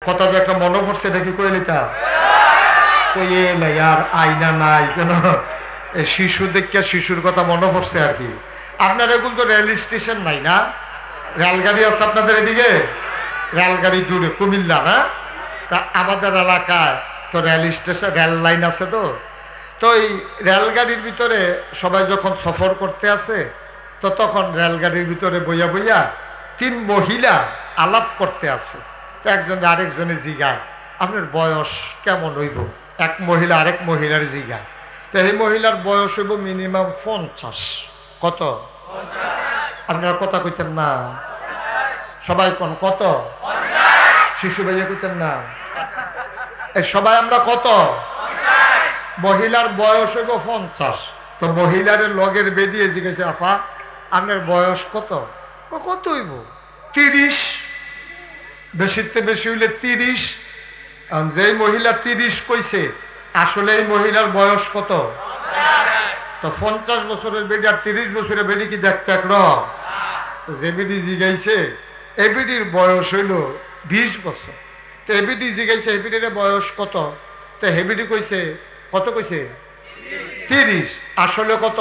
কথা তো একটা মনে পড়ছে, এটা কি কইলি তা কইয়ে নাই আর আইনা নাই কেন শিশু দেখে শিশুর কথা মনে পড়ছে আর কি। আপনার এগুলো তো রেল স্টেশন নাই না? রেলগাড়ি আছে আপনাদের এদিকে? রেলগাড়ি দূরে কুমিল্লা না? তা আমাদের এলাকায় তো রেল স্টেশন, রেল লাইন আছে। তো তো এই রেলগাড়ির ভিতরে সবাই যখন সফর করতে আসে তো তখন রেলগাড়ির ভিতরে বইয়া বইয়া তিন মহিলা আলাপ করতে আসে। তো একজন আরেকজনে জিগায় আপনার বয়স কেমন হইব? এক মহিলা আরেক মহিলার জিগায়। তো এই মহিলার বয়স হইব মিনিমাম 50। কত? আপনারা কথা কইতেন না? সবাই কোন কত? শিশু ভাইয়া কইতেন না? সবাই আমরা কত? মহিলার বয়স হইব 50। তো মহিলার লগের বেরিয়ে জিজ্ঞেস আফা আপনার বয়স কত? কত হইব? 30। বেশিতে বেশি হইলে 30। যে মহিলা 30 কইছে আসলে এই মহিলার বয়স কত? তো 50 বছরের বেডি আর 30 বছরের বেডি কি দেখতে একরকম? যে বেডি জিগাইছে এবিডির বয়স হইল 20 বছর। তো এবিডি জিগাইছে এবিডির বয়স কত? তো হেবিডি কইছে কত? কইছে 30। আসলে কত?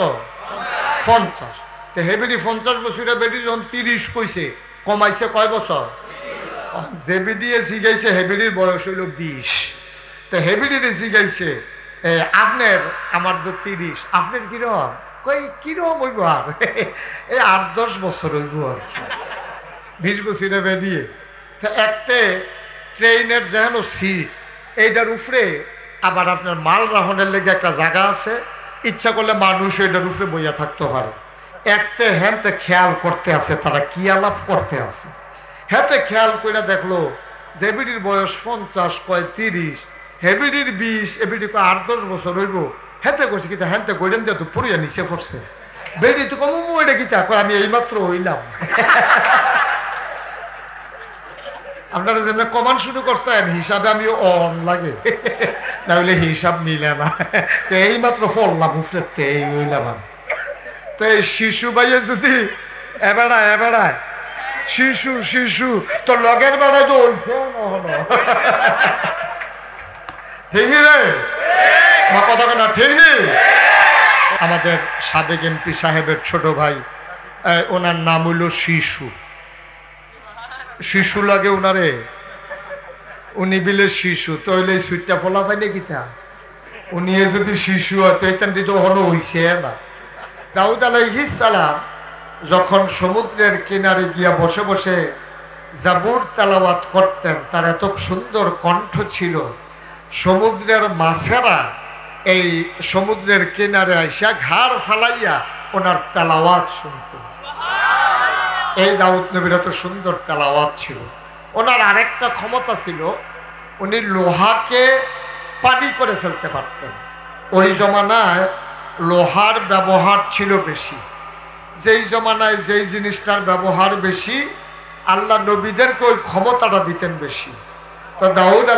50। তো হেবিডি 50 বছরের বেডি যখন 30 কইছে কমাইছে কয় বছর? যে বিডিয়ে জিগাইছে হেবিডির বয়স হইল 20। তো হেবিডিরে জিগাইছে আপনার, আমার তো 30, আপনার কিরকম? কই কিরকম হইব আর এই 8-10 বছর হইব আর 20 বছরে বেরিয়ে। তো একটা ট্রেনের যেন সিট এইটার উপরে আবার আপনার মাল রাহনের লেগে একটা জায়গা আছে, ইচ্ছা করলে মানুষ এইটার উপরে বইয়া থাকতে পারে। একটা হ্যাঁতে খেয়াল করতে আছে তারা কি আলাপ করতে আছে। হ্যাঁতে খেয়াল করে দেখলো যে বিডির বয়স 50, কয় 30, হেবিডির 20, এবিডি কয় 8-10 বছর হইব। হেতে কইছে কিতা হ্যাঁতে কইলেন দিয়ে তো পুরিয়া নিচে পড়ছে। বেডি তো কম এটা কিতা কয় আমি এইমাত্র হইলাম। আপনারা যেন কমান শুরু করছেন হিসাবে আমি অন লাগে না হইলে হিসাব মিলে না। এইমাত্র পড়লাম উফরেতে এই হইলাম। তো এই শিশু ভাইয়ে যদি এবেড়ায় শিশু শিশু তো লগের বেড়ায় তো হইছে ঠিকই রে কথা না? ঠিকই। আমাদের সাবেক এমপি সাহেবের ছোট ভাই, ওনার নাম হইল শিশু। শিশু লাগে উনারে, উনি বিলে শিশু। তো হইলে সুইটটা ফলা পাইলে কিতা উনি যদি শিশু হতো এখান তো হলো হইছে না। দাউদ আলাইহিস সালাম যখন সমুদ্রের কিনারে গিয়া বসে বসে জাবুর তেলাওয়াত করতেন, তার এত সুন্দর কণ্ঠ ছিল, সমুদ্রের মাছেরা এই সমুদ্রের কিনারে আইসা ঘাড় ফালাইয়া ওনার তেলাওয়াত শুনত। এই দাউদ নবীর এত সুন্দর তেলাওয়াত ছিল। ওনার আরেকটা ক্ষমতা ছিল, উনি লোহাকে পানি করে ফেলতে পারতেন। ওই জমানায় লোহার ব্যবহার ছিল বেশি। যেই জমানায় যেই জিনিসটার ব্যবহার বেশি আল্লাহ নবীদেরকে ওই ক্ষমতাটা দিতেন বেশি। তো দাউদ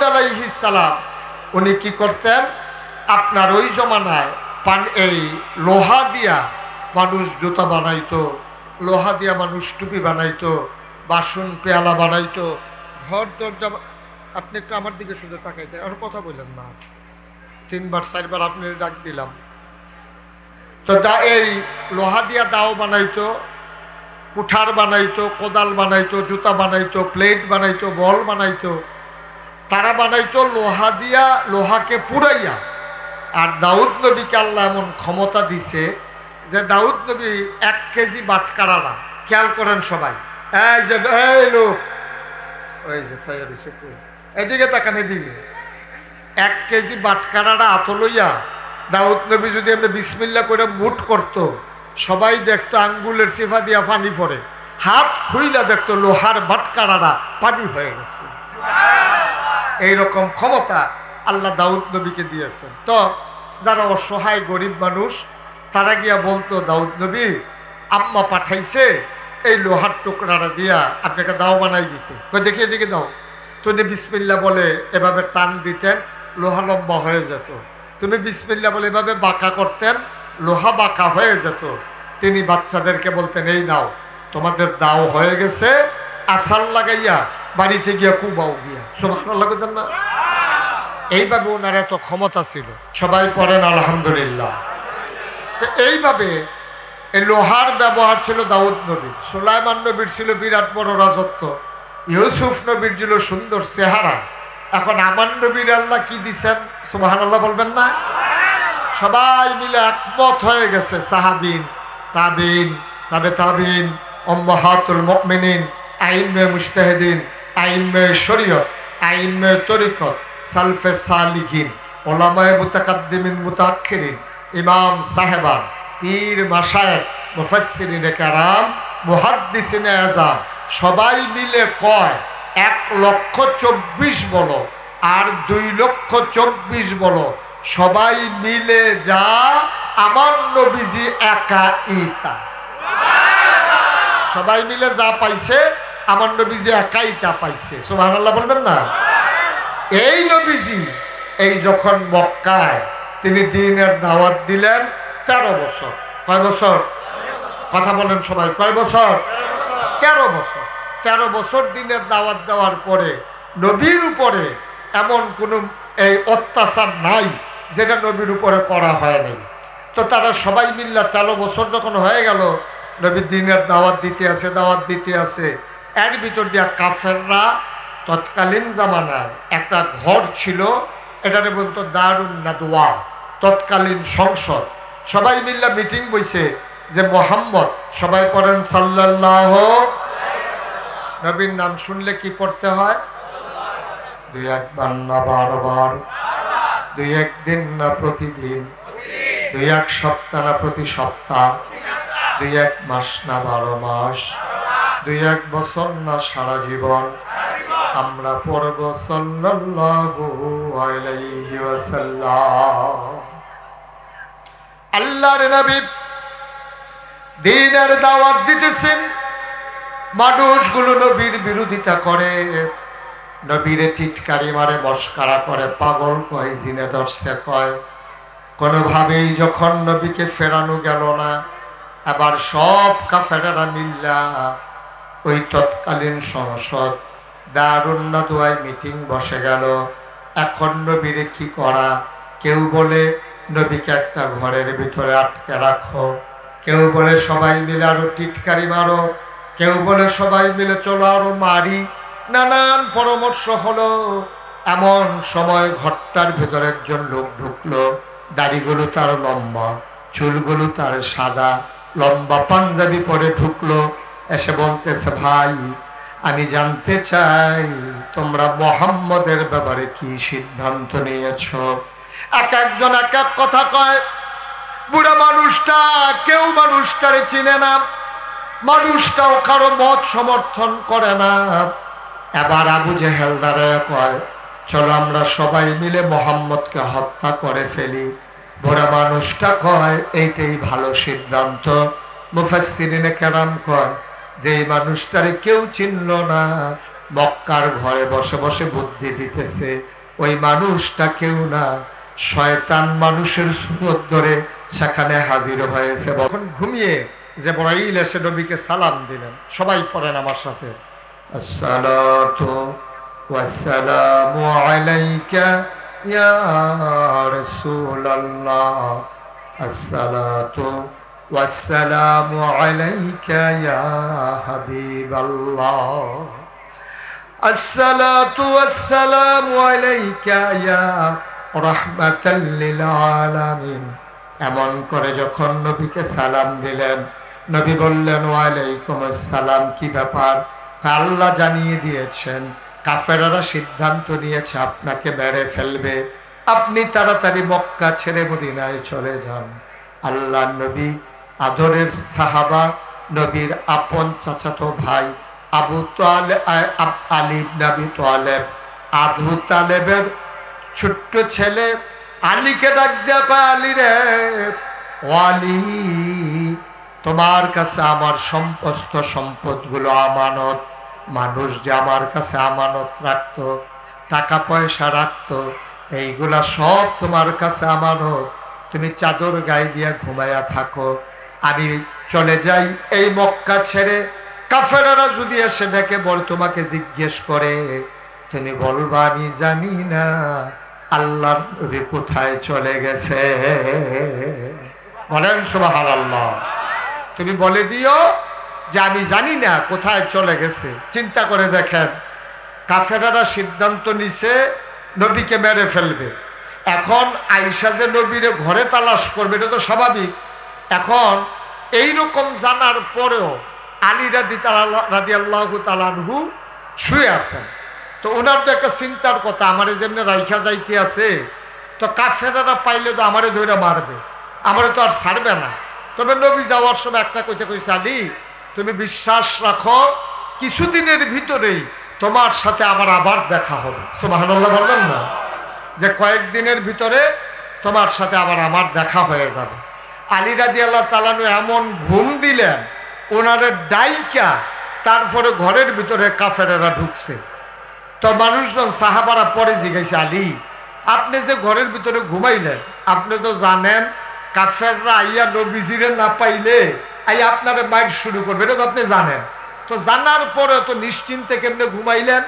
আলাইহিস সালাম উনি কি করতেন, আপনার ওই জমানায় এই লোহা দিয়া মানুষ জুতা বানাইতো, লোহা দিয়া মানুষ টুপি বানাইতো, বাসন পেয়ালা বানাইতো, ঘর দরজা। আপনি একটু আমার দিকে শুধু তাকাইতেন, আর কথা বললেন না। 3-4বার আপনি ডাক দিলাম। তো এই লোহা দিয়া দাও বানাইতো, কুঠার বানাইতো, কোদাল বানাইতো, জুতা বানাইতো, প্লেট বানাইতো, বল বানাইতো। তারা বানাইতো লোহা দিয়া, লোহাকে পুড়াইয়া। আর দাউদ নবীকে আল্লাহ এমন ক্ষমতা দিছে যে দাউদ নবী 1 কেজি বাটকারা না। খেয়াল করেন সবাই, এই যে এই লোক ওই যে এদিকে তাকান, এদিকে 1 কেজি বাটকারাটা আত লইয়া দাউদ নবী যদি আমরা বিসমিল্লাহ করে মুঠ করতো, সবাই দেখতো আঙ্গুলের সিফা দিয়া পানি পড়ে। হাত খুইলা দেখতো লোহার বাটকারাটা পানি হয়ে গেছে। এইরকম ক্ষমতা আল্লাহ দাউদ নবীকে দিয়েছেন। তো যারা অসহায় গরিব মানুষ তারা গিয়া বলতো, দাউদ নবী আম্মা পাঠাইছে এই লোহার টুকরাটা দিয়া আপনাকে দাও বানাই দিতে। দেখি এদিকে দাও। তো উনি বিসমিল্লাহ বলে এভাবে টান দিতেন, লোহা লম্বা হয়ে যেত। তুমি বিসমিল্লাহ বলে এভাবে বাঁকা করতেন, লোহা বাঁকা হয়ে যেত। তিনি বাচ্চাদেরকে বলতেন, এই নাও তোমাদের দাও হয়ে গেছে, আসাল লাগাইয়া বাড়িতে গিয়া কুবাও গিয়া, সুবহানাল্লাহ বলেন না? এইভাবে ওনার এত ক্ষমতা ছিল। সবাই পড়েন আলহামদুলিল্লাহ। তো এইভাবে এই লোহার ব্যবহার ছিল দাউদ নবীর, সুলাইমান নবীর ছিল বিরাট বড় রাজত্ব, ইউসুফ নবীর ছিল সুন্দর চেহারা। এখন আমার নবীর আল্লাহ কি দিছেন? সুবহানাল্লাহ বলবেন না? সবাই মিলে একমত হয়ে গেছে, সাহাবিন, তাবিন, তাবে তাবিন, উম্মাহাতুল মুমিনিন, আইম্মে মুজতাহিদিন, আইম্মে শরীয়ত, আইম্মে তরিকত, সালফে সালিহিন, উলামায়ে মুতাকাদ্দিমিন মুতাআখিরিন, ইমাম সাহেবান, পীর মাশায়েখ, মুফাসসিরিনে কেরাম, মুহাদ্দিসিনে আযম, সবাই মিলে কয় 1,24,000 বলো আর 2,24,000 বলো, সবাই মিলে যা আমার নবীজি একা ইতা, সবাই মিলে যা পাইছে আমার নবীজি একাই তা পাইছে। সুবহানাল্লাহ বলবেন না? এই নবীজি এই যখন মক্কায় তিনি দ্বীনের দাওয়াত দিলেন 13 বছর। কয় বছর? কথা বলেন সবাই, কয় বছর? 13 বছর। 13 বছর দ্বীনের দাওয়াত দেওয়ার পরে নবীর উপরে এমন কোনো এই অত্যাচার নাই যেটা নবীর উপরে করা হয় নাই। তো তারা সবাই মিল্লা 13 বছর যখন হয়ে গেল, নবী দ্বীনের দাওয়াত দিতে আছে, দাওয়াত দিতে আছে, এর ভিতর দিয়া কাফেররা তৎকালীন জামানায় একটা ঘর ছিল, এটারে বলতো দারুন নাদওয়া, তৎকালীন সংসদ। সবাই মিল্লা মিটিং বইছে যে মোহাম্মদ, সবাই পড়েন সাল্লাল্লাহু, নবীর নাম শুনলে কি পড়তে হয়? 2-1 না 12 বার, 2-1 দিন না প্রতিদিন, 2-1 সপ্তাহ না প্রতি সপ্তাহ, 2-1 মাস না 12 মাস, 2-1 বছর না সারা জীবন আমরা পড়ব সাল্লাল্লাহু আলাইহি ওয়াসাল্লাম। আল্লাহর নবী দ্বীনের দাওয়াত দিতেছেন, মানুষগুলো নবীর বিরোধিতা করে, নবীরে টিটকারি মারে, মস্কারা করে, পাগল কয়, জিনে ধরছে কয়। কোনোভাবেই যখন নবীকে ফেরানো গেল না, আবার সব কাফেরেরা মিল্লা ওই তৎকালীন সংসদ দারুন নাদওয়ায় মিটিং বসে গেল। এখন নবীরে কি করা? কেউ বলে নবীকে একটা ঘরের ভিতরে আটকে রাখো, কেউ বলে সবাই মিলে আরো টিটকারি মারো, কেউ বলে সবাই মিলে চলো আরো মারি। নানান পরামর্শ হলো। এমন সময় ঘরটার ভেতরে একজন লোক ঢুকলো, দাড়িগুলো তার লম্বা, চুলগুলো তার সাদা, লম্বা পাঞ্জাবি পরে ঢুকলো, এসে বলতেছে, ভাই আমি জানতে চাই তোমরা মুহাম্মদের ব্যাপারে কি সিদ্ধান্ত নিয়েছো? এক একজন এক এক কথা কয়। বুড়া মানুষটা কেউ মানুষটারে চিনে না, মানুষটাও কারো মত সমর্থন করে না। এবার আবু জেহেল দাঁড়ায় কয়, চলো আমরা সবাই মিলে মুহাম্মদকে হত্যা করে ফেলি। বুড়া মানুষটা কয়, এইটাই ভালো সিদ্ধান্ত। মুফাসসিরিনে কেরাম কয়, যে মানুষটারে কেউ চিনল না, মক্কার ঘরে বসে বসে বুদ্ধি দিতেছে, ওই মানুষটা কেউ না, শয়তান মানুষের সুরত ধরে সেখানে হাজির হয়েছে। তখন ঘুমিয়ে জিবরাইল এসে নবীকে সালাম দিলেন। সবাই পড়েন আমার সাথে, আসসালাতু ওয়াসসালামু আলাইকা ইয়া রাসূলুল্লাহ, আসসালাতু ওয়াসসালামু আলাইকা ইয়া হাবিবাল্লাহ, আসসালাতু ওয়াসসালামু আলাইকা ইয়া রাহমাতাল লিল আলামিন। এমন করে যখন নবীকে সালাম দিলেন, নবী বললেন, ওয়ালাইকুম আসসালাম। কি ব্যাপার? আল্লাহ জানিয়ে দিয়েছেন, কাফেররা সিদ্ধান্ত নিয়েছে আপনাকে মেরে ফেলবে, আপনি তাড়াতাড়ি মক্কা ছেড়ে মদিনায় চলে যান। আল্লাহ নবী আদরের সাহাবা, নবীর আপন চাচাতো ভাই আবু তালেব, আলী ইবনে আবি তালেব, আবু তালেবের ছোট্ট ছেলে আলীকে ডাক দেয়া কয়, আলী রে, ও আলী, তোমার কাছে আমার সমস্ত সম্পদগুলো আমানত। মানুষ যে আমার কাছে আমানত রাখতো, টাকা পয়সা রাখতো, এইগুলা সব তোমার কাছে আমানত। তুমি চাদর গায়ে দিয়া ঘুমায়া থাকো, আমি চলে যাই এই মক্কা ছেড়ে, কাফেররা যদি এসে ডেকে বল তোমাকে জিজ্ঞেস করে, তুমি বলবা আমি জানি না আল্লাহর নবী কোথায় চলে গেছে। বলেন সুবহানাল্লাহ। তুমি বলে দিও যে আমি জানি না কোথায় চলে গেছে। চিন্তা করে দেখেন, কাফেররা সিদ্ধান্ত নিছে নবীকে মেরে ফেলবে। এখন আয়েশা যে নবীরে ঘরে তালাশ করবে এটা তো স্বাভাবিক। এখন এইরকম জানার পরেও আলী রাদিয়াল্লাহু তাআলা আনহু শুয়ে আছেন। তো ওনার তো একটা চিন্তার কথা, আমারে যেমনি রাইখা যাইতে আছে, তো কাফেররা পাইলে তো আমারে ধরে মারবে, আমারে তো আর ছাড়বে না। তবে নবী যাওয়ার সময় একটা কইতে কইছে, আলী তুমি বিশ্বাস রাখো কিছুদিনের ভিতরেই তোমার সাথে আবার দেখা হবে। সুবহানাল্লাহ বলবেন না, যে কয়েকদিনের ভিতরে তোমার সাথে আবার আমার দেখা হয়ে যাবে। আলী রাদিয়াল্লাহু তাআলা এমন ঘুম দিলেন ওনারে ডাইকা, তারপরে ঘরের ভিতরে কাফেরেরা ঢুকছে। তো মানুষজন সাহাবারা পরে জিজ্ঞাসা, আলী আপনি যে ঘরের ভিতরে ঘুমাইলেন, আপনি তো জানেন কাফেররা আইয়া নবীজিরে না পাইলে আপনারে মাইট শুরু করবে, এটা তো আপনি জানেন। তো জানার পরে তো নিশ্চিন্তে কেমনে ঘুমাইলেন?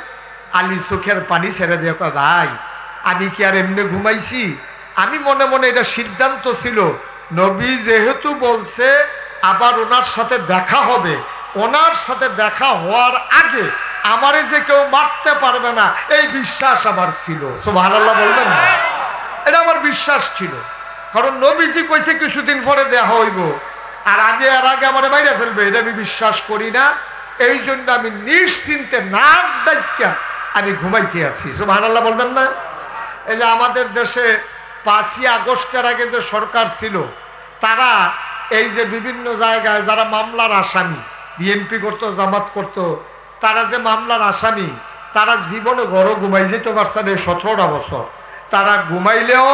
আলী চোখের পানি ছেড়ে দিয়ে কয়, ভাই আমি কি আর এমনি ঘুমাইছি? আমি মনে মনে এটা সিদ্ধান্ত ছিল, নবী যেহেতু বলছে আবার ওনার সাথে দেখা হবে, ওনার সাথে দেখা হওয়ার আগে আমারে যে কেউ মারতে পারবে না এই বিশ্বাস আমার ছিল। সুবহানাল্লাহ বলবেন না, এটা আমার বিশ্বাস ছিল। কারণ নবীজি কইছে কিছুদিন পরে দেখা হইব, আর আমি এর আগে আমার বাইরে ফেলবে, এটা আমি বিশ্বাস করি না। এই জন্য আমি নিশ্চিন্তে নাক ডাক্কা আমি ঘুমাইতে আছি। সুবহানাল্লাহ বলবেন না। এই যে আমাদের দেশে 5ই আগস্টের আগে যে সরকার ছিল, তারা এই যে বিভিন্ন জায়গায় যারা মামলার আসামি, বিএনপি করতো, জামাত করতো, তারা যে মামলার আসামি, তারা জীবনে ঘরও ঘুমাই যেতে পারছে না। 17টা বছর তারা ঘুমাইলেও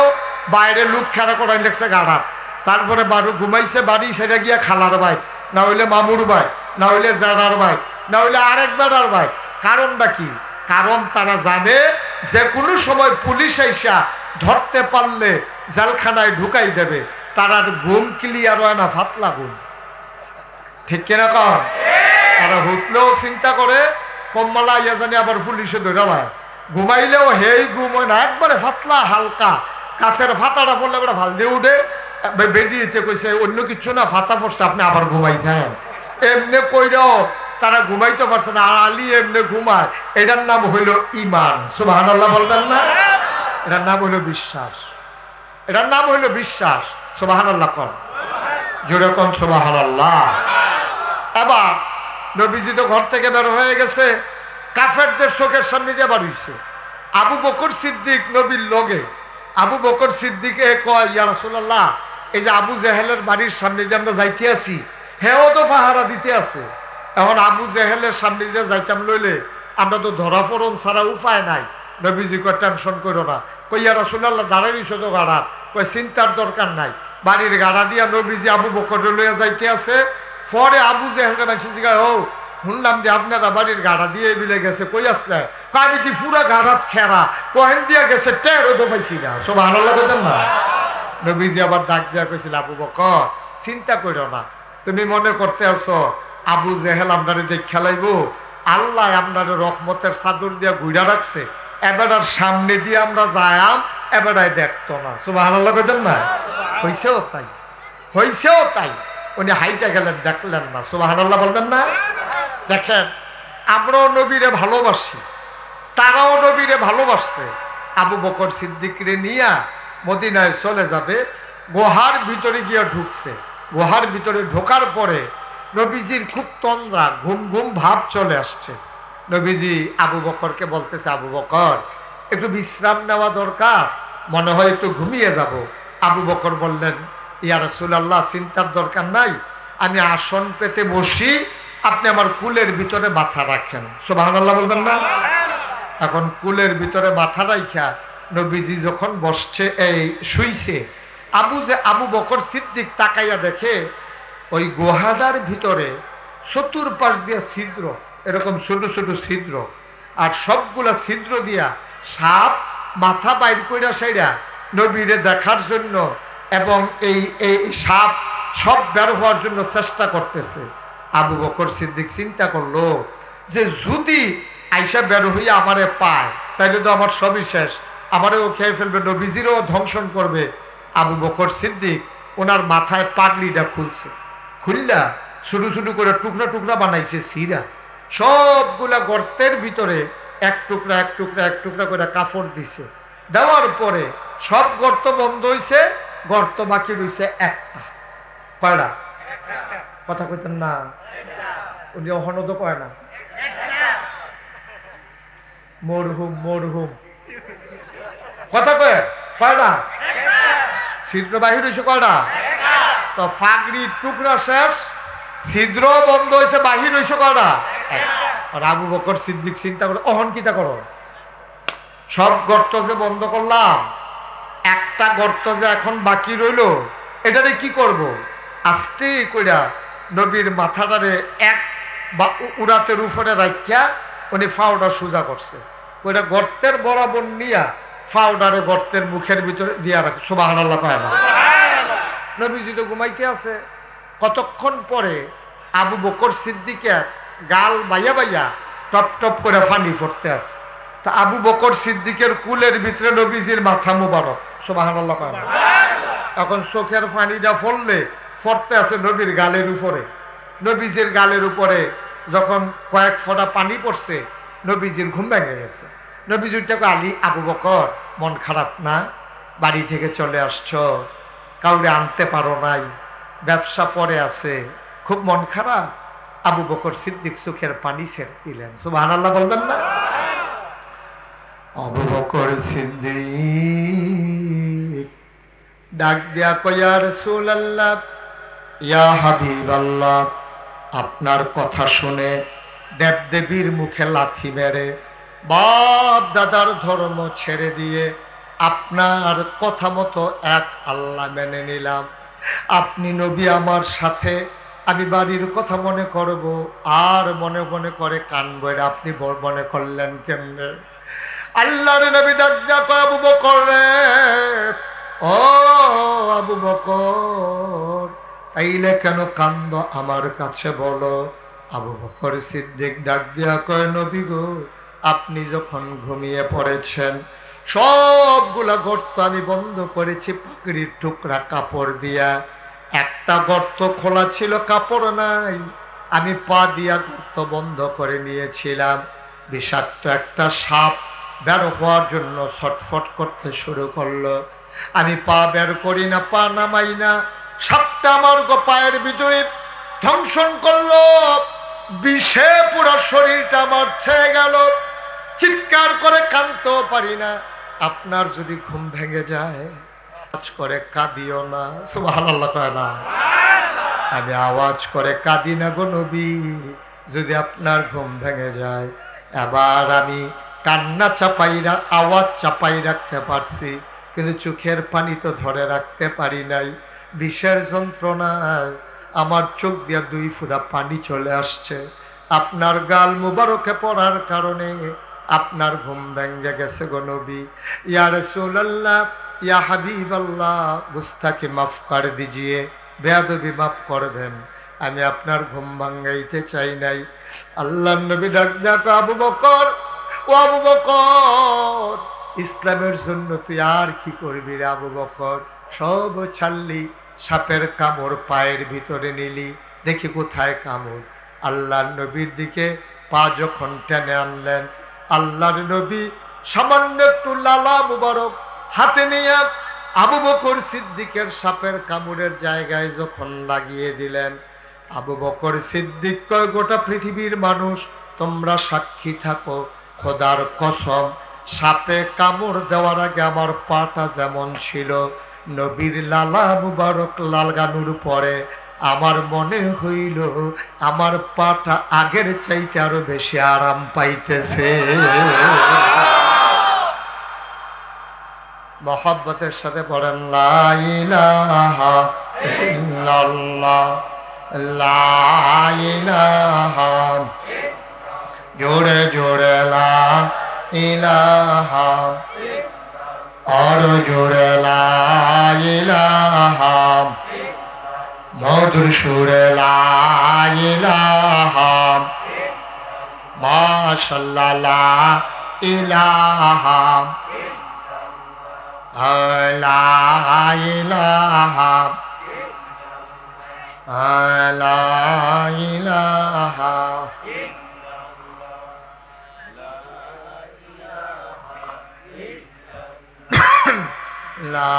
বাইরে লোক খেলা করাই লেগছে গাড়াত, তারপরে ঘুমাইছে বাড়ি, সেটা গিয়া খালার ভাই, না হইলে মামুর ভাই, না হইলে জানার ভাই, না হইলে আরেক বেড়ার ভাই। কারণটা কি? কারণ তারা জানে যে কোনো সময় পুলিশ আইসা ধরতে পারলে জেলখানায় ঢুকাই দেবে। তারা ঘুম ক্লিয়ার হয় না, ফাতলা ঘুম, ঠিক কিনা কর? তারা হুতলেও চিন্তা করে কম্মালা ইয়া জানি আবার পুলিশে ধরে ভাই, ঘুমাইলেও হেই ঘুম হয় না, একবারে ফাতলা হালকা। কাছের ফাতাটা পড়লে এবার ভাল দিয়ে উঠে বেরিয়েতে কইছে অন্য কিছু না, ফাতা পড়ছে আপনি আবার ঘুমাইতেন। এমনি কইরাও তারা ঘুমাইতে পারছে না, আলী এমনি ঘুমায়। এটার নাম হইল ইমান। সুবহানাল্লাহ বলবেন না, এটার নাম হইল বিশ্বাস, এটার নাম হইল বিশ্বাস। সুবহানাল্লাহ কর, জোরে কোন সুবহানাল্লাহ। এবার নবীজি তো ঘর থেকে বের হয়ে গেছে, কাফেরদের চোখের সামনে দিয়ে বার হইছে। আবু বকর সিদ্দিক নবীর লগে, আবু বকর সিদ্দিকে কয়, ইয়া রাসূলুল্লাহ এই যে আবু জেহেলের বাড়ির সামনে দিয়ে আমরা যাইতে আছি, হেও তো পাহারা দিতে আছে। এখন আবু জেহেলের সামনে দিয়ে যাইতাম লইলে আমরা তো ধরা পড়ন ছাড়া উপায় নাই। নবীজি কয় টেনশন করো না। কই ইয়া রাসূলুল্লাহ দাঁড়াইছ তো গাড়া? কয় চিন্তার দরকার নাই, বাড়ির গাড়া দিয়া নবীজি আবু বকর লইয়া যাইতে আছে। পরে আবু জেহেলের মানুষ জিজ্ঞাসা, ও শুনলাম যে আপনারা বাড়ির গাড়া দিয়ে বিলে গেছে, কই আসলে? আমি কি পুরা গাড়াত খেরা, কহেন দিয়া গেছে টেরও তো পাইছি না। সুবহানাল্লাহ বলতেন না। নবীজি আবার ডাক দিয়া কইছিল, আবু বকর চিন্তা করো না, তুমি মনে করতে আছো আবু জেহেল আপনারে দেখ খেলাইবো? আল্লাহ আপনার রহমতের চাদর দিয়া ঘুরা রাখছে, এবারের সামনে দিয়ে আমরা যায়াম, এবারে দেখতো না। সুবহানাল্লাহ বলতেন না। হইছেও তাই, হইছেও তাই। উনি হাইটা গেলেন, দেখলেন না। সুবহানাল্লাহ বলবেন না। দেখেন, আমরাও নবীরে ভালোবাসি, তারাও নবীরে ভালোবাসছে। আবু বকর সিদ্দিকরে নিয়া মদিনায় চলে যাবে, গুহার ভিতরে গিয়ে ঢুকছে। গুহার ভিতরে ঢোকার পরে নবীজির খুব তন্দ্রা, ঘুম ঘুম ভাব চলে আসছে। নবীজি আবু বকরকে বলতেছে, আবু বকর একটু বিশ্রাম নেওয়া দরকার, মনে হয় একটু ঘুমিয়ে যাব। আবু বকর বললেন, ইয়া রাসূলুল্লাহ চিন্তার দরকার নাই, আমি আসন পেতে বসি, আপনি আমার কুলের ভিতরে মাথা রাখেন। সুবহানাল্লাহ বলবেন না। এখন কুলের ভিতরে মাথা রাখা নবীজি যখন বসছে, এই শুইছে, আবু বকর সিদ্দিক তাকাইয়া দেখে ওই গুহাটার ভিতরে চতুর্পাশ দিয়া ছিদ্র, এরকম ছোট ছোট ছিদ্র, আর সবগুলা ছিদ্র দিয়া সাপ মাথা বাইর কইরা সেইরা নবীরে দেখার জন্য এবং এই সাপ সব বের হওয়ার জন্য চেষ্টা করতেছে। আবু বকর সিদ্দিক চিন্তা করলো যে যদি আইসা বের হইয়া আমারে পায় তাইলে তো আমার সবই শেষ, আমারও খেয়ে ফেলবে, নবীজিরও ধ্বংসন করবে। আবু বকর সিদ্দিক ওনার মাথায় পাগড়িটা খুলছে, খুললা ছোট ছোট করে টুকরা টুকরা বানাইছে সিরা, সবগুলা গর্তের ভিতরে এক টুকরা এক টুকরা এক টুকরা করে কাপড় দিছে। দেওয়ার পরে সব গর্ত বন্ধ হইছে, গর্ত বাকি রইছে একটা। কয়টা? কথা কইতেন না, উনি অহনদ কয় না, মরহুম মরহুম কথা কয় কয়টা? ছিদ্র বাহির হয়েছে কয়টা? তো ফাগড়ির টুকরা শেষ, ছিদ্র বন্ধ হয়েছে, বাহির হয়েছে কয়টা? আর আবু বকর সিদ্দিক চিন্তা করে অহন কিতা করো, সব গর্ত যে বন্ধ করলাম, একটা গর্ত যে এখন বাকি রইল, এটারে কি করব? আস্তে কইরা নবীর মাথাটারে এক বা উড়াতের উপরে রাখিয়া উনি ফাউডার সোজা করছে, ওইটা গর্তের বরাবর নিয়া ফাউডারে গর্তের মুখের ভিতরে দিয়া রাখ। সুবহানাল্লাহ পায় না? নবীজি তো ঘুমাইতে আছে। কতক্ষণ পরে আবু বকর সিদ্দিকের গাল বাইয়া বাইয়া টপ টপ করে পানি পড়তে আছে। তা আবু বকর সিদ্দিকের কুলের ভিতরে নবীজির মাথা মুবারক। সুবহানাল্লাহ পায় না? এখন চোখের পানিটা ফললে ফরতে আছে নবীর গালের উপরে। নবীজির গালের উপরে যখন কয়েক ফোঁটা পানি পড়ছে, নবীজির ঘুম ভেঙে গেছে। নবীজিটাকে আলী, আবু বকর মন খারাপ না? বাড়ি থেকে চলে আসছো, কাউরে আনতে পারো নাই, ব্যবসা পরে আছে, খুব মন খারাপ? আবু বকর সিদ্দিক চোখের পানি ছেড়ে দিলেন। সুবহানাল্লাহ বলবেন না? আবু বকর সিদ্দিক ডাক দিয়া কয়, ইয়া রাসূলুল্লাহ, ইয়া হাবিবাল্লাহ, আপনার কথা শুনে দেবদেবীর মুখে লাথি মেরে বাপ দাদার ধর্ম ছেড়ে দিয়ে আপনার কথা মতো এক আল্লাহ মেনে নিলাম। আপনি নবী আমার সাথে, আমি বাড়ির কথা মনে করব আর মনে মনে করে কানবো, আপনি মনে করলেন কেমনে? আল্লাহর নবী ডাক দিয়া কয়, আবু বকর রে, ও আবু বকর, তাইলে কেন কান্দ আমার কাছে বলো। আবু বকর সিদ্দিক ডাক দিয়া কয়, নবী গো, আপনি যখন ঘুমিয়ে পড়েছেন, সবগুলা গর্ত আমি বন্ধ করেছি পাগড়ির টুকরা কাপড় দিয়া। একটা গর্ত খোলা ছিল, কাপড় নাই, আমি পা দিয়া গর্ত বন্ধ করে নিয়েছিলাম। বিষাক্ত একটা সাপ বের হওয়ার জন্য ছটফট করতে শুরু করলো। আমি পা বের করি না, পা নামাই না, সাপটা আমার পায়ের ভিতরে ধ্বংসন করলো, বিষে পুরো শরীরটা আমার ছেয়ে গেল, চিৎকার করে কাঁদতেও পারি না। আপনার যদি ঘুম ভেঙে যায়, আওয়াজ করে কাঁদিও না। সুবহানাল্লাহ কয় না? আমি আওয়াজ করে কাঁদি না গো নবী, যদি আপনার ঘুম ভেঙে যায়। এবার আমি কান্না চাপাইরা আওয়াজ চাপাই রাখতে পারছি, কিন্তু চোখের পানি তো ধরে রাখতে পারি নাই। বিষের যন্ত্রণায় আমার চোখ দিয়া 2 ফোঁটা পানি চলে আসছে। আপনার গাল মুবারকে পড়ার কারণে আপনার ঘুম ভেঙে গেছে গো নবী। ইয়া রাসূলুল্লাহ, ইয়া হাবিবাল্লাহ, গুস্তাখি মাফ করে দিজিয়ে, বেয়াদবি মাফ করবেন, আমি আপনার ঘুম ভাঙাইতে চাই নাই। আল্লাহর নবী ডাক দেয়া, আবু বকর, ও আবু বকর, ইসলামের জন্য তুই আর কি করবি রে আবু বকর? সব ছাড়লি, সাপের কামড় পায়ের ভিতরে নিলি, দেখি কোথায় কামড়। আল্লাহর নবীর দিকে পা যখন টেনে আনলেন, আল্লাহর নবী সামান্য একটু লালা মুবারক হাতে নিয়ে আবু বকর সিদ্দিকের সাপের কামড়ের জায়গায় যখন লাগিয়ে দিলেন, আবু বকর সিদ্দিক কয়, গোটা পৃথিবীর মানুষ তোমরা সাক্ষী থাকো, খোদার কসম, সাপে কামড় দেওয়ার আগে আমার পাটা যেমন ছিল, নবীর লালা মুবারক লাগানোর পরে আমার মনে হইল আমার পাটা আগের চাইতে আরো বেশি আরাম পাইতেছে। মহব্বতের সাথে পড়েন, লা ইলাহা ইল্লাল্লাহ, লা ইলাহা, জোরে জোরে লা ইলাহা, আর জোরে লা ইলাহা মধুর সুরে লা ইলাহা মাশাআল্লাহ লা ইলাহা লা ইলাহা লা ইলাহা লা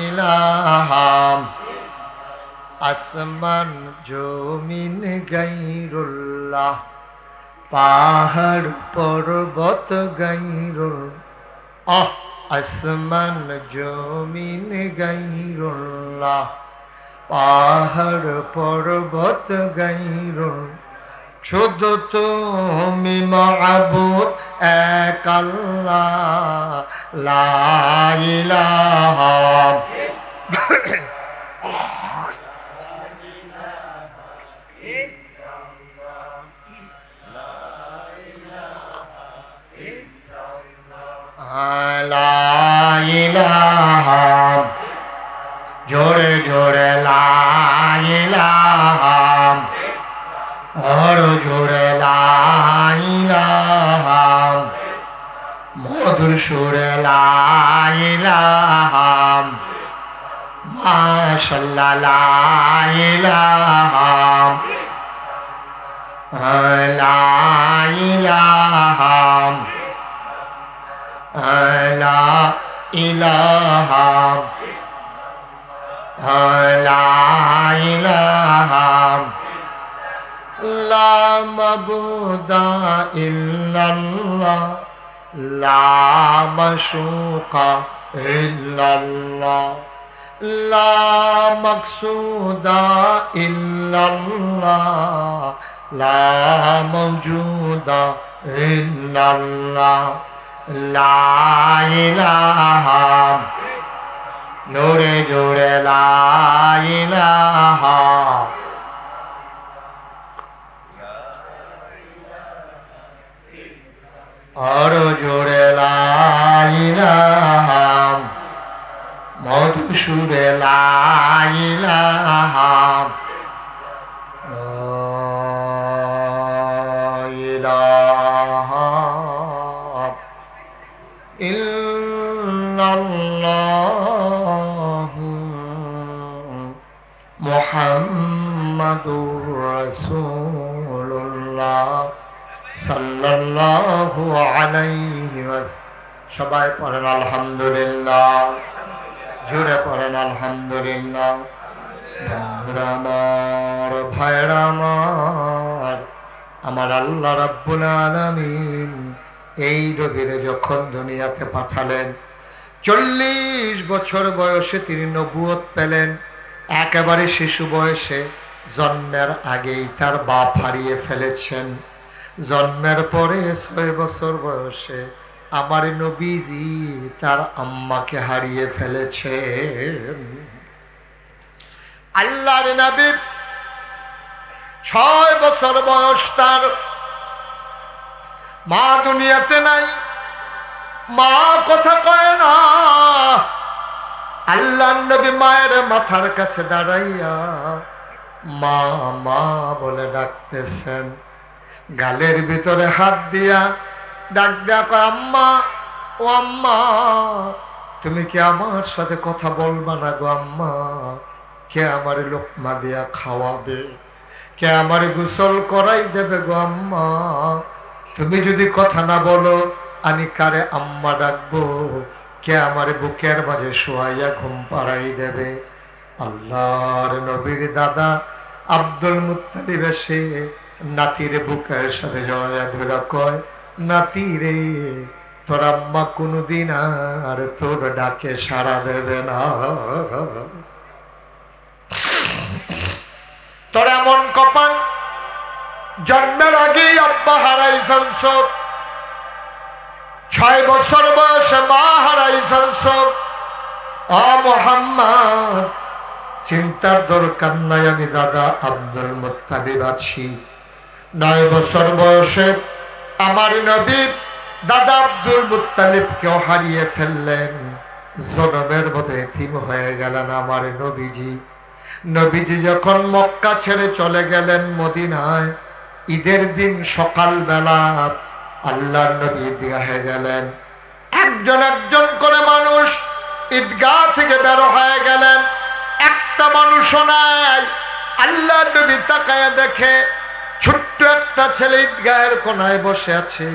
ইলাহা আসমান জমিন গায়রুল্লাহ পাহাড় পর্বত গায়রুল্লাহ আসমান জমিন গায়রুল্লাহ পাহাড় পর্বত গায়রুল্লাহ শুধু তুমি মাবুদ এক আল্লাহ লা ইলাহা লা ইলাহা জোরে জোরে লা ইলাহা আরো জোরে লা ইলাহা মধুর সুরে লা ইলাহা মাশাআল্লাহ লা ইলাহা লা ইলাহা লা ইলাহা লা ইলাহা লা মাবুদা ইল্লাল্লাহ লা মাশুকা ইল্লাল্লাহ লা মাকসুদা ইল্লাল্লাহ লা মাওজুদা ইল্লাল্লাহ লা ইলাহা জোরে জোরে লা ইলাহা আরো জোরে লা ইলাহা মধুর সুরে লা ইলাহা ইল্লাল্লাহু মুহাম্মাদুর রাসূলুল্লাহ সাল্লাল্লাহু আলাইহি ওয়াসাল্লাম সবাই পড়েন আলহামদুলিল্লাহ জোরে পড়েন আলহামদুলিল্লাহ বন্ধুরা আমার ভাইরা আমার আল্লাহ রাব্বুল আলামিন এই নবীরে যখন দুনিয়াতে পাঠালেন 40 বছর বয়সে তিনি নবুয়ত পেলেন একেবারে শিশু বয়সে জন্মের আগেই তার বাপ হারিয়ে ফেলেছেন জন্মের পরে 6 বছর বয়সে আমার নবীজি তার আম্মাকে হারিয়ে ফেলেছেন আল্লাহর নবী 6 বছর বয়স তার মা দুনিয়াতে নাই মা কথা কয় না আল্লাহর নবী মায়ের মাথার কাছে দাঁড়াইয়া মা মা বলে ডাকতেছেন গালের ভিতরে হাত দিয়া ডাক দেয়া কয় আম্মা ও আম্মা তুমি কি আমার সাথে কথা বলবা না গো আম্মা কে আমার লোকমা দিয়া খাওয়াবে কে আমার গোসল করাই দেবে গো আম্মা তুমি যদি কথা না বলো আমি কারে আম্মা ডাকবো কে আমার বুকের মাঝে শোয়াইয়া ঘুম পাড়াই দেবে আল্লাহর নবীর দাদা আব্দুল মুত্তালিব এসে নাতির বুকের সাথে জড়াইয়া ধরে কয় নাতি রে তোর আম্মা কোনদিন আর তোর ডাকে সাড়া দেবে না তোর এমন কপাল জন্মের আগেই আব্বা হারাই ফেলছ 6 বছর বয়সে মা হারাই ফেলছ ও মুহাম্মদ চিন্তার দরকার নাই আমি দাদা আব্দুল মুত্তালিব আছি 9 বছর বয়সে আমার নবী দাদা আব্দুল মুত্তালিবকেও হারিয়ে ফেললেন জনমের মতো এতিম হয়ে গেলেন আমার নবীজি নবীজি যখন মক্কা ছেড়ে চলে গেলেন মদিনায়, ঈদের দিন সকাল বেলা আল্লাহর নবী ঈদগাহে গেলেন। একজন একজন করে মানুষ ঈদগাহ থেকে বের হয়ে গেলেন, একটা মানুষও নাই। আল্লাহর নবী তাকায়া দেখে ছোট্ট একটা ছেলে ঈদগাহের কোনায় বসে আছে।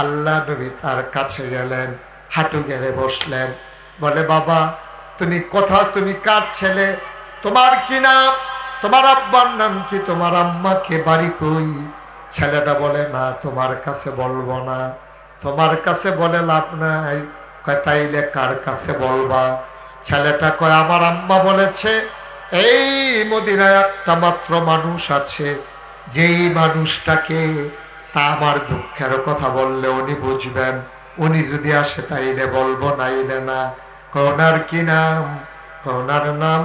আল্লাহ নবী তার কাছে গেলেন, হাঁটু গেড়ে বসলেন, বলে বাবা তুমি কোথাও, তুমি কার ছেলে, তোমার কি নাম, তোমার আব্বার নাম কি, তোমার আম্মাকে বাড়ি কই? ছেলেটা বলে না তোমার কাছে বলবো না, তোমার কাছে বলে লাভ নাই। কয় তাইলে কার কাছে বলবা? ছেলেটা কয় আমার আম্মা বলেছে এই মদিনায় একটা মাত্র মানুষ আছে, যেই মানুষটাকে তা আমার দুঃখের কথা বললে উনি বুঝবেন, উনি যদি আসে তাইলে বলবো, নাইলে না। ওনার কি নাম? ওনার নাম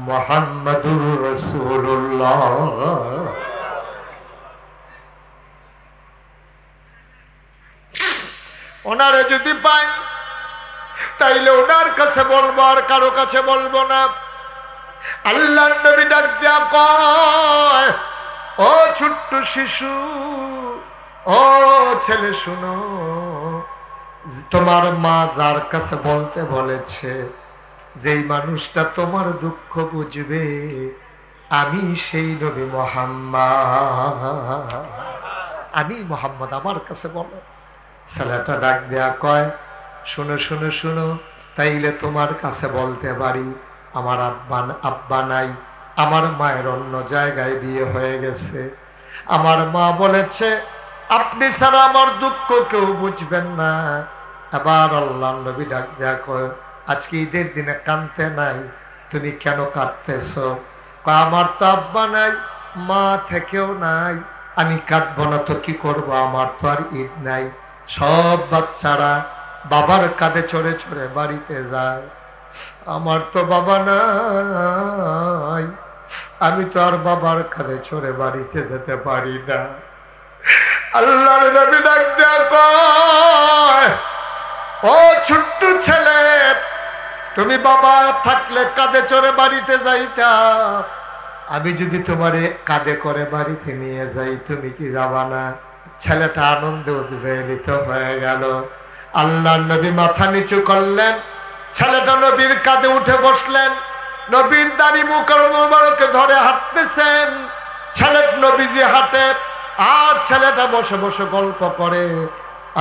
মুহাম্মাদুর রাসূলুল্লাহ। ওনারে যদি পাই তাইলে ওনার কাছে বলবো, আর কারো কাছে বলবো না। আল্লাহর নবী ডাক দিয়া কয় ও ছোট্ট শিশু, ও ছেলে শুনো, তোমার মা যার কাছে বলতে বলেছে, যেই মানুষটা তোমার দুঃখ বুঝবে, আমি সেই নবী মুহাম্মদ, আমি মুহাম্মদ, আমার কাছে বলো। ছেলেটা ডাক দেয়া কয় শুনো শুনো শুনো, তাইলে তোমার কাছে বলতে পারি আমার আব্বা নাই, আমার মায়ের অন্য জায়গায় বিয়ে হয়ে গেছে। আমার মা বলেছে আপনি ছাড়া আমার দুঃখ কেউ বুঝবেন না। আবার আল্লাহ নবী ডাক দেয়া কয় আজকে ঈদের দিনে কাঁদতে নাই, তুমি কেন কাঁদতেছ? আমার তো আব্বা নাই, মা থেকেও নাই, আমি কাঁদবো না তো কি করবো, আমার তো আর ঈদ নাই। সব বাচ্চারা বাবার কাঁধে চড়ে চড়ে বাড়িতে যায়, আমার তো বাবা নাই, আমি তো আর বাবার কাঁধে চড়ে বাড়িতে যেতে পারি না। আল্লাহর নবী ডাক দেয়া কয় ও ছোট্ট ছেলে, তুমি বাবা থাকলে কাঁধে চড়ে বাড়িতে যাইতা, আমি যদি তোমারে কাঁধে করে বাড়িতে নিয়ে যাই তুমি কি যাবা না? ছেলেটা আনন্দে উদ্বেলিত হয়ে গেল। আল্লাহর নবী মাথা নিচু করলেন, ছেলেটা নবীর কাঁধে উঠে বসলেন, নবীর দাড়ি মুবারকে ধরে হাঁটতেছেন। ছেলে নবীজি হাঁটে আর ছেলেটা বসে বসে গল্প করে।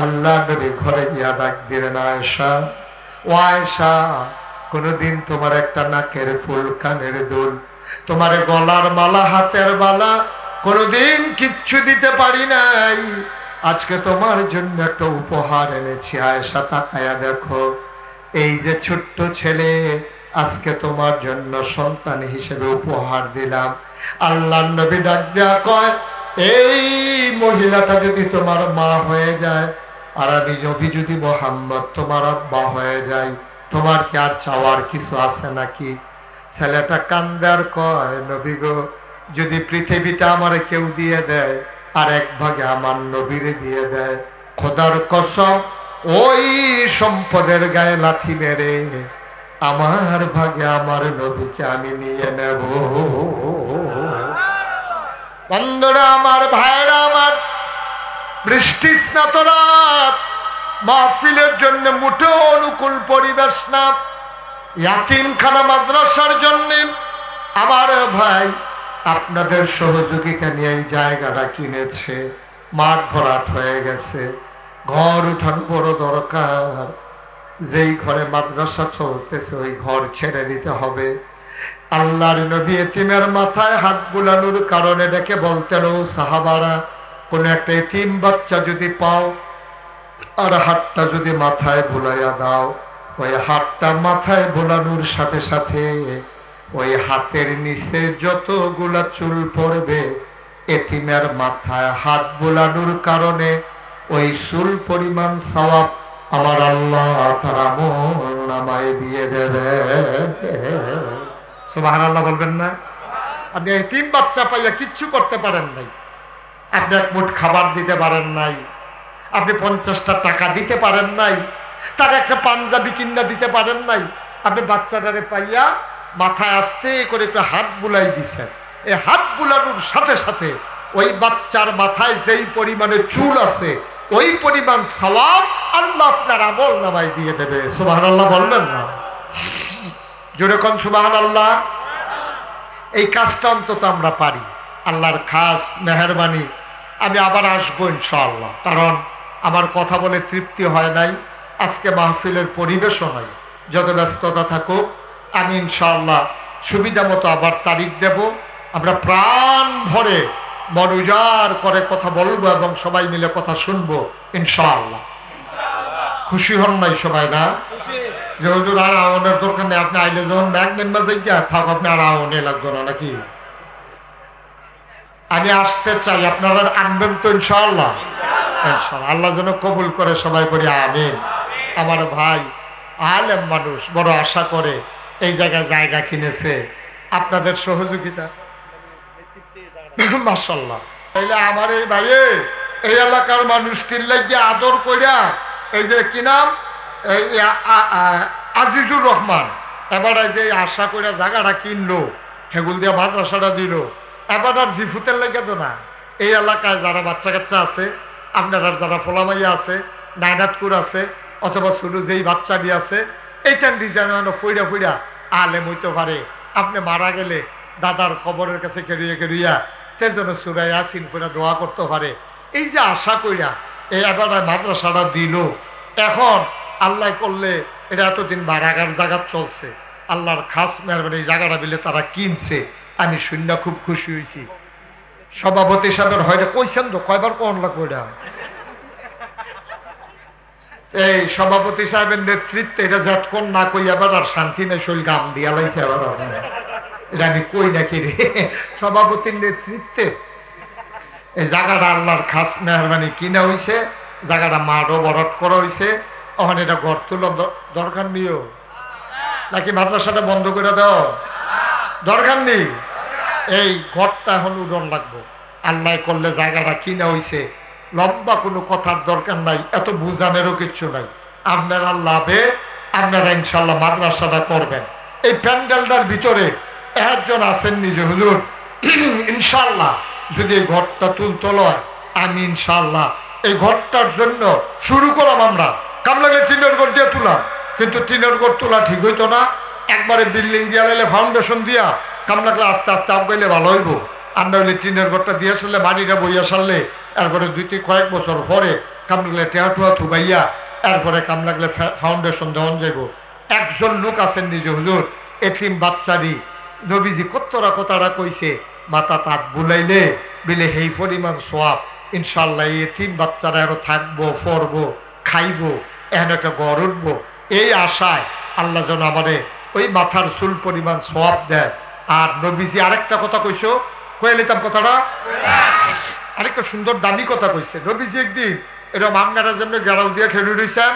আল্লাহ নবী ঘরে গিয়া ডাক দিলেন আয়েশা, ও আয়েশা, কোনদিন তোমার একটা নাকের ফুল, কানের দুল, তোমার গলার মালা, হাতের বালা কোনদিন কিচ্ছু দিতে পারি নাই, আজকে তোমার জন্য একটা উপহার এনেছি। আয়েশা তাকায়া দেখো, এই যে ছোট্ট ছেলে, আজকে তোমার জন্য সন্তান হিসেবে উপহার দিলাম। আল্লাহর নবী ডাক দেয়া কয় এই মহিলাটা যদি তোমার মা হয়ে যায়, আর আমি নবী যদি মুহাম্মদ তোমার আব্বা হয়ে যাই, তোমার কি আর চাওয়ার কিছু আছে নাকি? ছেলেটা কান্দে আর কয় নবী গো, যদি পৃথিবীটা আমার কেউ দিয়ে দেয় আর এক ভাগে আমার নবীরে দিয়ে দেয়, খোদার কসম ওই সম্পদের গায়ে লাথি মেরে আমার ভাগে আমার নবীকে আমি নিয়ে নেব। বন্ধুরা আমার, ভাইরা আমার, বৃষ্টি স্নাত রাত, মাহফিলের জন্য মোটেও অনুকূল পরিবেশ না। ইয়াতিমখানা মাদ্রাসার জন্য আমার ভাই আপনাদের সহযোগিতা নিয়ে এই জায়গাটা কিনেছে, মাঠ ভরাট হয়ে গেছে, ঘর উঠানো বড় দরকার। যেই ঘরে মাদ্রাসা চলতেছে ওই ঘর ছেড়ে দিতে হবে। আল্লাহর নবী এতিমের মাথায় হাত বুলানোর কারণে ডেকে বলতেন, ও সাহাবারা, কোন একটা এতিম বাচ্চা যদি পাও আর হাতটা যদি মাথায় বুলাইয়া দাও, ওই হাতটা মাথায় বুলানোর সাথে সাথে ওই হাতের নিচে যতগুলা চুল পড়বে, এতিমের মাথায় হাত বুলানোর কারণে ওই চুল পরিমাণ সওয়াব আমার আল্লাহ তার আমলনামায় দিয়ে দেবে। সুবহানাল্লাহ বলবেন না? আপনি এতিম বাচ্চা পাইয়া কিচ্ছু করতে পারেন নাই, আপনি এক মুঠ খাবার দিতে পারেন নাই, আপনি 50টা টাকা দিতে পারেন নাই, তার একটা পাঞ্জাবি কিনা দিতে পারেন নাই, আপনি বাচ্চাটারে পাইয়া মাথায় আস্তে করে একটু হাত বুলাই দিছেন। এই হাত বুলানোর সাথে সাথে ওই বাচ্চার মাথায় যেই পরিমাণে চুল আছে ওই পরিমাণ সওয়াব আল্লাহ আপনার আমল নামায় দিয়ে দেবে। সুবহানাল্লাহ বলবেন না? জোরে কোন সুবহানাল্লাহ। এই কাজটা অন্তত আমরা পারি, আল্লাহর খাস মেহেরবানি। আমি আবার আসবো ইনশাআল্লাহ, কারণ আমার কথা বলে তৃপ্তি হয় নাই, আজকে মাহফিলের পরিবেশও নাই। যত ব্যস্ততা থাকুক আমি ইনশাআল্লাহ সুবিধা মতো আবার তারিখ দেব। আমরা প্রাণ ভরে মন উজাড় করে কথা বলবো এবং সবাই মিলে কথা শুনবো ইনশাআল্লাহ। খুশি হন নাই সবাই? না যে হুজুর আর আওয়ানের দরকার নেই, আপনি আইলে যখন ব্যাগ নেন গিয়া থাক, আপনি আর আওয়ানে লাগবে না নাকি? আমি আসতে চাই, আপনারা আনবেন তো ইনশাআল্লাহ? ইনশাআল্লাহ। আল্লাহ যেন কবুল করে, সবাই করি আমিন। আমার ভাই আলেম মানুষ, বড় আশা করে এই জায়গায় জায়গা কিনেছে আপনাদের সহযোগিতা, মাশাআল্লাহ। তাইলে আমার এই ভাই এই এলাকার মানুষটির লাগিয়ে আদর কইরা এই যে কি নাম আজিজুর রহমান এবার যে আশা করে জায়গাটা কিনলো, হেগুল দিয়া মাদ্রাসাটা দিল, এবার আর জিফুতের লেগে তো না। এই এলাকায় যারা বাচ্চা কাচ্চা আছে, আপনার যারা ফোলামাইয়া আছে, নাইনাতপুর আছে, অথবা শুধু যেই বাচ্চাটি আছে, এইটান ডিজাইন ফইরা ফইরা আলেম হইতে পারে। আপনি মারা গেলে দাদার কবরের কাছে কেড়িয়া তেজন সুরাই আসিন ফইরা দোয়া করতে পারে। এই যে আশা কইরা এই এবার মাদ্রাসাটা দিল, এখন আল্লাহ করলে এটা এতদিন বারাগার জায়গা চলছে, আল্লাহর খাস মেহরবানি এই জায়গাটা বিলে তারা কিনছে। আমি শূন্য খুব খুশি হয়েছি। সভাপতি সাহেবের হয়তো কইছেন তো কয়বার কোন লাগবে এটা। এই সভাপতি সাহেবের নেতৃত্বে এটা যতক্ষণ না কই আবার আর শান্তি নেই, শৈল গাম দিয়া লাইছে আবার। এটা আমি কই নাকি রে, সভাপতির নেতৃত্বে এই জায়গাটা আল্লাহর খাস মেহরবানি কিনা হয়েছে, জায়গাটা মাঠও বরাদ করা হয়েছে। এখন এটা ঘর তোলার দরকার নিও নাকি মাদ্রাসাটা বন্ধ করে দাও? দরকার নেই। এই ঘরটা এখন উড়ন লাগবো। আল্লাহ করলে জায়গাটা কিনা হয়েছে, লম্বা কোনো কথার দরকার নাই, এত বুঝানেরও কিচ্ছু নাই। আপনারা লাভে আপনারা ইনশাল্লাহ মাদ্রাসাটা করবেন। এই প্যান্ডেলটার ভিতরে একজন আছেন নিজে হুজুর, ইনশাল্লাহ যদি এই ঘরটা তুলতে লয়, আমি ইনশাল্লাহ এই ঘরটার জন্য শুরু করলাম। আমরা কাম লাগলে টিনের ঘর দিয়ে তুলাম, কিন্তু টিনের ঘর তোলা ঠিক হইতো না। একবারে বিল্ডিং দিয়া লাইলে ফাউন্ডেশন দিয়া কাম লাগলে আস্তে আস্তে আগাইলে ভালো হইব। আর নইলে টিনের ঘরটা দিয়ে আসলে বাড়িটা বইয়া সারলে এরপরে কয়েক বছর পরে কাম লাগলে টেহাটুয়া থুবাইয়া এরপরে কাম লাগলে ফাউন্ডেশন দেওয়া যাইব। একজন লোক আছেন নিজে হুজুর, এতিম বাচ্চারি নবীজি কতরা কথাটা কইছে, মাথা তাঁত বুলাইলে বিলে সেই পরিমাণ সোয়াব। ইনশাল্লাহ এই এতিম বাচ্চারা এর থাকবো, পড়বো, খাইবো, এখন একটা গড় উঠবো। এই আশায় আল্লাহ যেন আমাদের ওই মাথার চুল পরিমাণ সোয়াব দেয়। আর নবীজি আরেকটা কথা কইছো, কয়ে নিতাম কথাটা, আরেকটা সুন্দর দামি কথা কইছে। নবীজি একদিন এরকম আপনারা যেমন গেরাও দিয়ে খেলে রয়েছেন,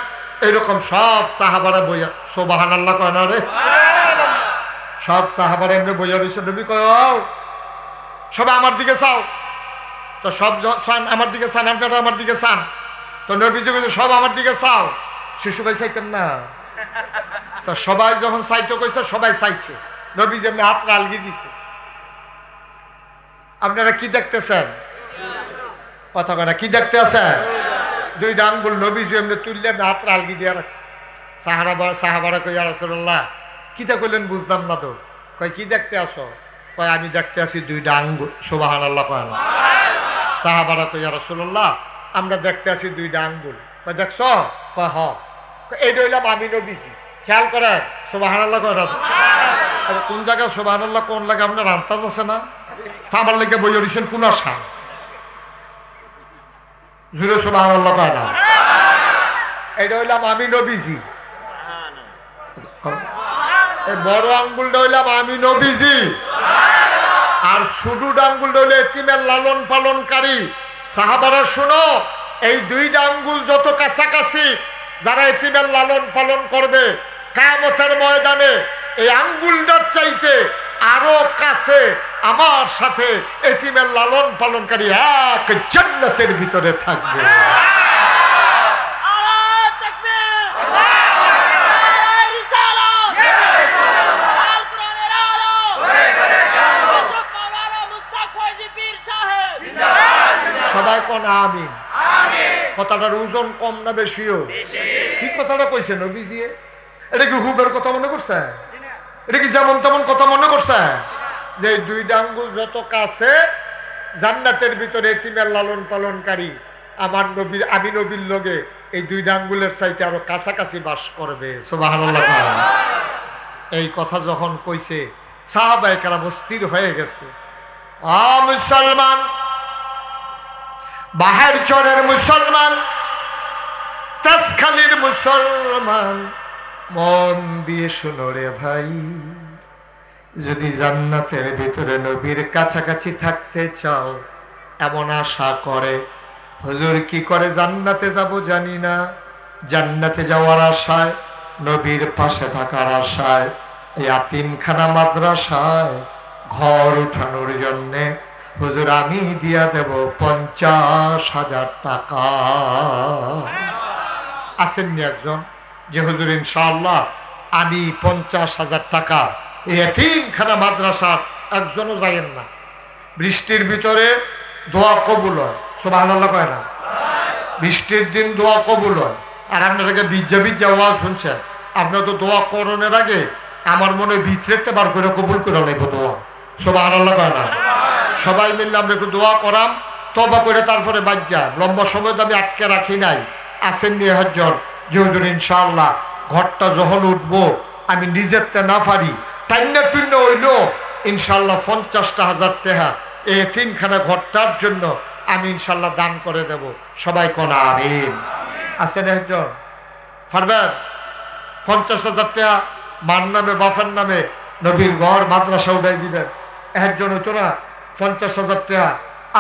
এইরকম সব সাহাবারা বইয়া, সুবহানাল্লাহ কয় না রে, সব সাহাবারা এমনি বইয়া রয়েছে। নবী কয় সবাই আমার দিকে চাও, তো সব আমার দিকে চান, আপনারা আমার দিকে চান। তো নবীজি কইছে সব আমার দিকে চাও। শিশু ভাই চাইতেন না, তো সবাই যখন চাইতে কইছে সবাই চাইছে। নবী যেমনি হাতটা আলগি দিছে। আপনারা কি দেখতেছেন? কথা কথা কি দেখতে আছেন? দুইটা আঙ্গুল নবীজি এমনি তুললে হাতটা আলগি দিয়ে রাখছে। সাহাবারা কই ইয়া রাসূলুল্লাহ কিতা কইলেন বুঝলাম না তো। কয় কি দেখতে আসো? কয় আমি দেখতে আসি দুইটা আঙ্গুল। সুবহানাল্লাহ কয় না? সাহাবারা কই ইয়া রাসূলুল্লাহ আমরা দেখতে আসি দুইটা আঙ্গুল। কয় দেখছ? কয় হ। এইটা হইলাম আমি নবীজি, খেয়াল করেন। সুবহানাল্লাহ কয় না? কোন জায়গায় সুবহানাল্লাহ কোন লাগে আপনার আন্তাজ আছে না? তা আমার লেগে বই দিচ্ছেন কোন আশা জুড়ে সুবহানাল্লাহ কয় না? এইটা হইলাম আমি নবীজি। এই বড় আঙ্গুলটা হইলাম আমি নবীজি, আর ছোট আঙ্গুলটা হইলে এতিমের লালন পালনকারী। সাহাবারা শোনো, এই দুইটা আঙ্গুল যত কাছাকাছি, যারা এতিমের লালন পালন করবে কিয়ামতের ময়দানে এই আঙ্গুলটার চাইতে আরো কাছে আমার সাথে এতিমের লালন পালনকারী এক জান্নাতের ভিতরে থাকবে। কোন আমিন। কথাটার ওজন কম না বেশিও? কি কথাটা কইছে নবীজি? এটা কি হুবের কথা মনে করছে? এটা কি যেমন তেমন কথা মনে করছে? যে দুইটা আঙ্গুল যত কাছে জান্নাতের ভিতরে এতিমের লালন পালনকারী আমার নবীর, আমি নবীর লগে এই দুইটা আঙ্গুলের চাইতে আরো কাছাকাছি বাস করবে। সুবহানাল্লাহ। এই কথা যখন কইছে সাহাবায়ে কেরাম অস্থির হয়ে গেছে। মুসলমান, বাহার চরের মুসলমান, তাসখালীর মুসলমান, মন দিয়ে শোনো রে ভাই, যদি জান্নাতের ভিতরে নবীর কাছাকাছি থাকতে চাও, এমন আশা করে হুজুর কি করে জান্নাতে যাব জানি না, জান্নাতে যাওয়ার আশায়, নবীর পাশে থাকার আশায়, ইয়াতিমখানা মাদ্রাসায় ঘর উঠানোর জন্যে হুজুর আমি দিয়া দেব 50,000 টাকা। আসেননি একজন যে হুজুর ইনশাআল্লাহ আমি 50,000 টাকা এতিমখানা মাদ্রাসার? একজনও যায়েন না। বৃষ্টির ভিতরে দোয়া কবুল হয়, সুবহানাল্লাহ কয় না? বৃষ্টির দিন দোয়া কবুল হয়। আর আপনারা বিজ্জা বিজ্জা ওয়াজ শুনছেন, আপনারা তো দোয়া করণের আগে আমার মনে ভিতরেতে বার করে কবুল করে নেব দোয়া, সুবহানাল্লাহ কয় না? সবাই মিললে আমরা একটু দোয়া করাম, তওবা করে তারপরে বাদ যায়। লম্বা সময় তো আমি আটকে রাখি নাই। আসেন নিয়ে হজ্জর যে হুজুর ইনশাআল্লাহ ঘরটা যখন উঠবো আমি নিজেরতে না পারি টাইনা টুন্য হইল ইনশাআল্লাহ 50,000 টাকা এই তিনখানা ঘরটার জন্য আমি ইনশাআল্লাহ দান করে দেব। সবাই কোন আমিন। আসেন একজন পারবেন? 50,000 টাকা মার নামে বাফের নামে নবীর ঘর মাদ্রাসা উঠাই দিবেন। একজন হইতো না? 50,000 টাকা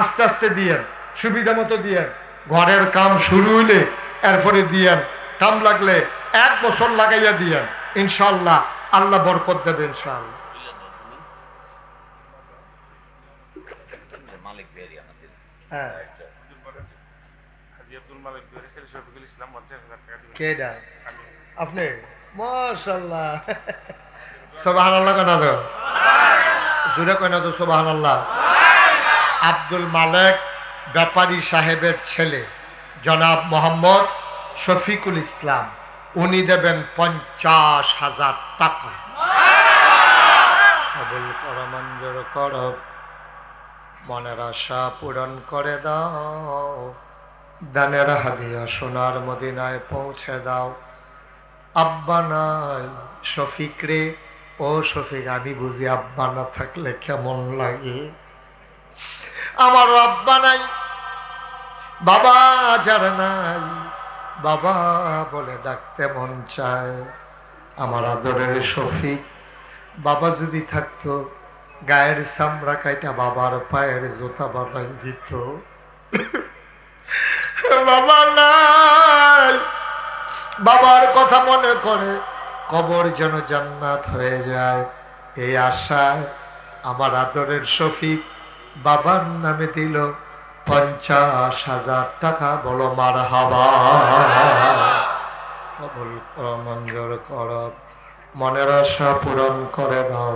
আস্তে আস্তে দিয়েন, সুবিধা মতো দিয়েন। ঘরের কাম শুরু হইলে এরপরে দিয়েন, কাম লাগলে 1 বছর লাগাইয়া দিয়েন, ইনশাআল্লাহ আল্লাহ বরকত দেবে ইনশাআল্লাহ। আপনি মাশাআল্লাহ, সুবহানাল্লাহ কয় না তো? জোরে কয় না তো সুবহানাল্লাহ? আব্দুল মালেক ব্যাপারী সাহেবের ছেলে জনাব মোহাম্মদ শফিকুল ইসলাম, উনি দেবেন 50,000 টাকা। কবুল কর, মঞ্জুর কর, মনের আশা পূরণ করে দাও, দানের হাদিয়া সোনার মদিনায় পৌঁছে দাও। আব্বা নাই শফিক রে, ও শফিক আমি বুঝি আব্বা না থাকলে কেমন লাগে। আমারও আব্বা নাই, বাবা যার নাই, বাবা বলে ডাকতে মন চায়। আমার আদরের শফিক, বাবা যদি থাকতো গায়ের চামড়া কাইটা বাবার পায়ের জুতা বানাই দিত। বাবা নাই, বাবার কথা মনে করে কবর যেন জান্নাত হয়ে যায় এই আশায় আমার আদরের শফিক বাবার নামে দিল 50,000 টাকা। বলো মারহাবা। কবুল কর, মঞ্জুর কর, মনের আশা পূরণ করে দাও,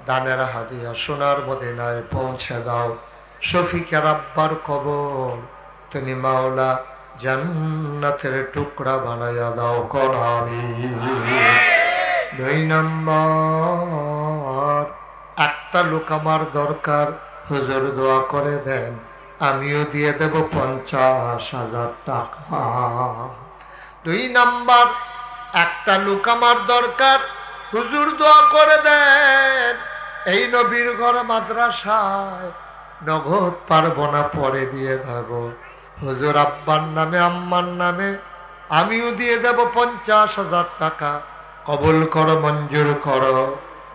দানের হাদিয়া সোনার মদিনায় পৌঁছে দাও। শফিকের আব্বার কবর তুমি মাওলা জান্নাতের টুকরা বানাইয়া দাও কোন আমিন। 2 নম্বর, একটা লোক আমার দরকার, হুজুর দোয়া করে দেন, আমিও দিয়ে দেব 50,000 টাকা। 2 নম্বর, একটা লোক আমার দরকার, হুজুর দোয়া করে দেন, এই নবীর ঘর মাদ্রাসায় নগদ পারবো না, পরে দিয়ে দেব। হুজুর আব্বার নামে আম্মার নামে আমিও দিয়ে দেব 50,000 টাকা। কবুল করো, মঞ্জুর করো,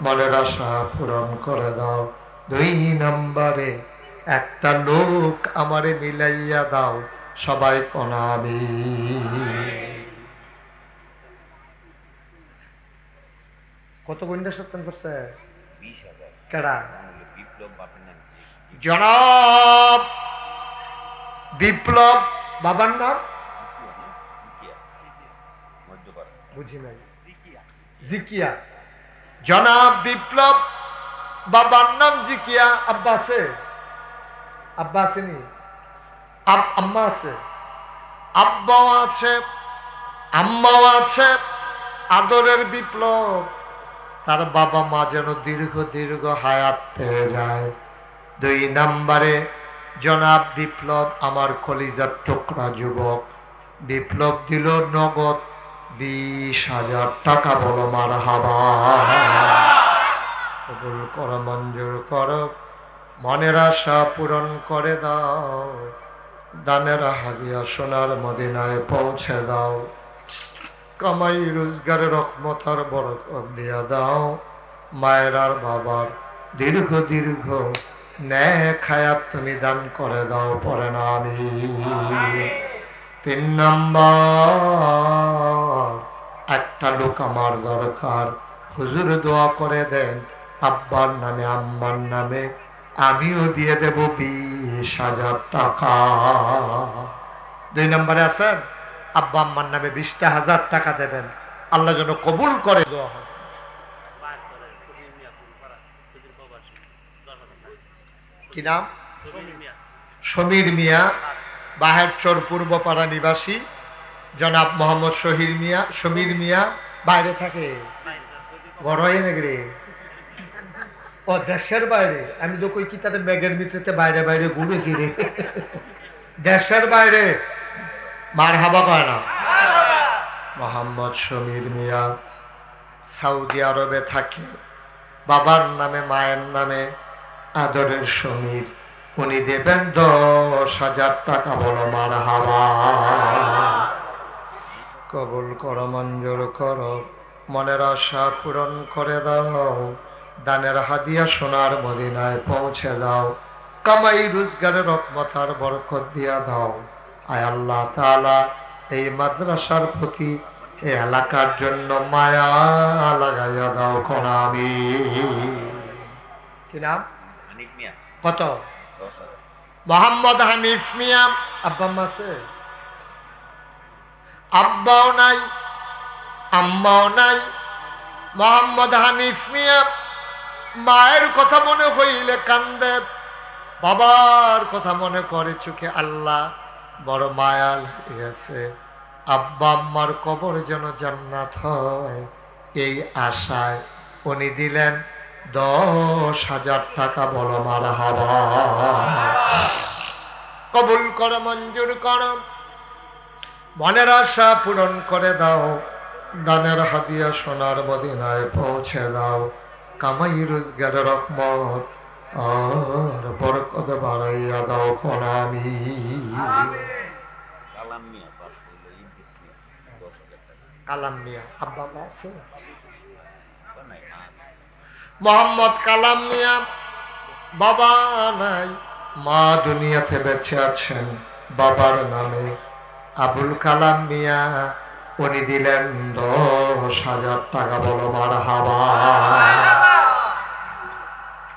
মনের আশা পূরণ করে দাও। 2 নম্বরে, একটা লোক আমারে মিলাইয়া দাও। সবাই কোন আমিন। কত গন্ডা সত্যান করছে? 20,000। কেডা? জনাব বিপ্লব। বাবার নাম বুঝি নাই। জিকিয়া। জনাব বিপ্লব, বাবার নাম জিকিয়া। আব্বা আছে? আব্বা আসেনি? আম্মা আছে, আব্বাও আছে, আম্মাও আছে, আদরের বিপ্লব। তার বাবা মা যেন দীর্ঘ দীর্ঘ হায়াত পেয়ে যায়। 2 নম্বরে জনাব বিপ্লব, আমার কলিজার টুকরা যুবক, বিপ্লব দিল নগদ 20,000 টাকা। বলো মারহাবা। কবুল করো, মঞ্জুর করো, মনের আশা পূরণ করে দাও, দানের হাদিয়া সোনার মদিনায় পৌঁছে দাও, কামাই রোজগারের রহমত আর বরকত দিয়া দাও, মায়ের আর বাবার দীর্ঘ দীর্ঘ নেক হায়াত তুমি দান করে দাও, পরে না আমি। 3 নম্বর, একটা লোক আমার দরকার, হুজুর দোয়া করে দেন আব্বার নামে আম্মার নামে, আমিও দিয়ে দেব 20,000 টাকা। 2 নম্বরে আছেন, আব্বা আম্মার নামে 20,000 টাকা দেবেন, আল্লাহ যেন কবুল করে। দোয়া হবে। কি নাম? সমীর মিয়া, বাহেরচর পূর্বপাড়া নিবাসী, জনাব মোহাম্মদ সমীর মিয়া। বাইরে থাকে, ঘরে নাকি? ও দেশের বাইরে। আমি তো কই কি তাদের মেঘের মিত্রতে বাইরে বাইরে ঘুরে গিরে। দেশের বাইরে মারহাবা কয় না। মোহাম্মদ সমীর মিয়া সৌদি আরবে থাকে, বাবার নামে মায়ের নামে আদরের সমীর, উনি দেবেন 10,000 টাকা। বলো মারহাবা। কবুল করো, মঞ্জুর করো, মনের আশা পূরণ করে দাও, দানের হাদিয়া সোনার মদিনায় পৌঁছে দাও, কামাই রোজগারের রহমত আর বরকত দিয়া দাও। আয় আল্লাহ তাআলা, এই মাদ্রাসার প্রতি, এই এলাকার জন্য মায়া লাগাইয়া দাও। কোন আমি কি নাম? কত? মোহাম্মদ হানিফ মিয়া। আব্বা আম্মা আছে? আব্বাও নাই, আম্মাও নাই। মোহাম্মদ হানিফ মিয়া মায়ের কথা মনে হইলে কান্দে, বাবার কথা মনে করে চোখে। আল্লাহ বড় মায়া লেগেছে, আব্বা আম্মার কবর যেন জান্নাত হয়, এই আশায় উনি দিলেন 10,000 টাকা। বলো মারহাবা। কবুল করো, মঞ্জুর করো, মনের আশা পূরণ করে দাও, দানের হাদিয়া সোনার মদিনায় পৌঁছে দাও, কামাই রোজগারের রহমত আর বরকত বাড়াইয়া দাও। কোন আমি কালাম মিয়া। আব্বা মা আছে? মোহাম্মদ কালাম মিয়া, বাবা নাই, মা দুনিয়াতে বেঁচে আছেন, বাবার নামে আবুল কালাম মিয়া, উনি দিলেন 10,000 টাকা। বলো মারহাবা।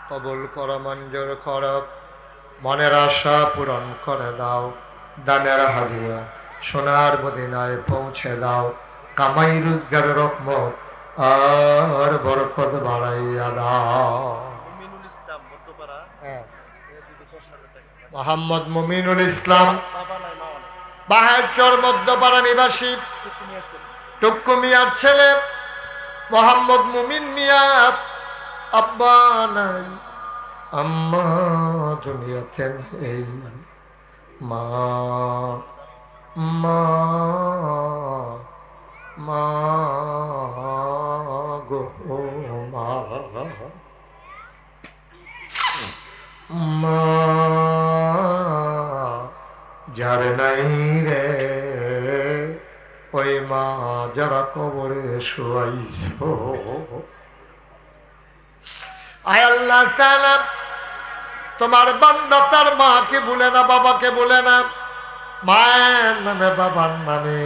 কবুল করো, মঞ্জুর করো, মনের আশা পূরণ করে দাও, দানের হাদিয়া সোনার মদিনায় পৌঁছে দাও, কামাই রোজগারের রহমত আর বরকত বাড়াইয়া দাও। মোহাম্মদ মুমিনুল ইসলাম, বাহেরচর মধ্যপাড়া নিবাসী, টুক্কু মিয়ার ছেলে মোহাম্মদ মুমিন মিয়া। আব্বা নাই, আম্মা দুনিয়াতে নেই, মা মা মা গো মা, মা যার নাই রে, ওই মা যারা কবরে শুয়াইছো। আয় আল্লাহ তাআলা, তোমার বান্দা তার মাকে ভুলে না, বাবাকে ভুলে না, মায়ের নামে বাবার নামে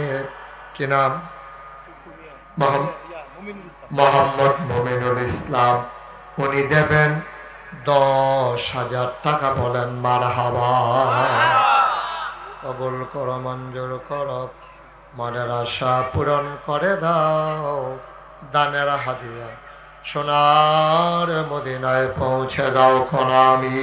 কি নাম? মোহাম্মদ মুমিনুল ইসলাম, উনি দেবেন 10,000 টাকা। বলেন মারহাবা। কবুল করো, মঞ্জুর করো, মনের আশা পূরণ করে দাও, দানের হাদিয়া সোনার মদিনায় পৌঁছে দাও। কোন আমি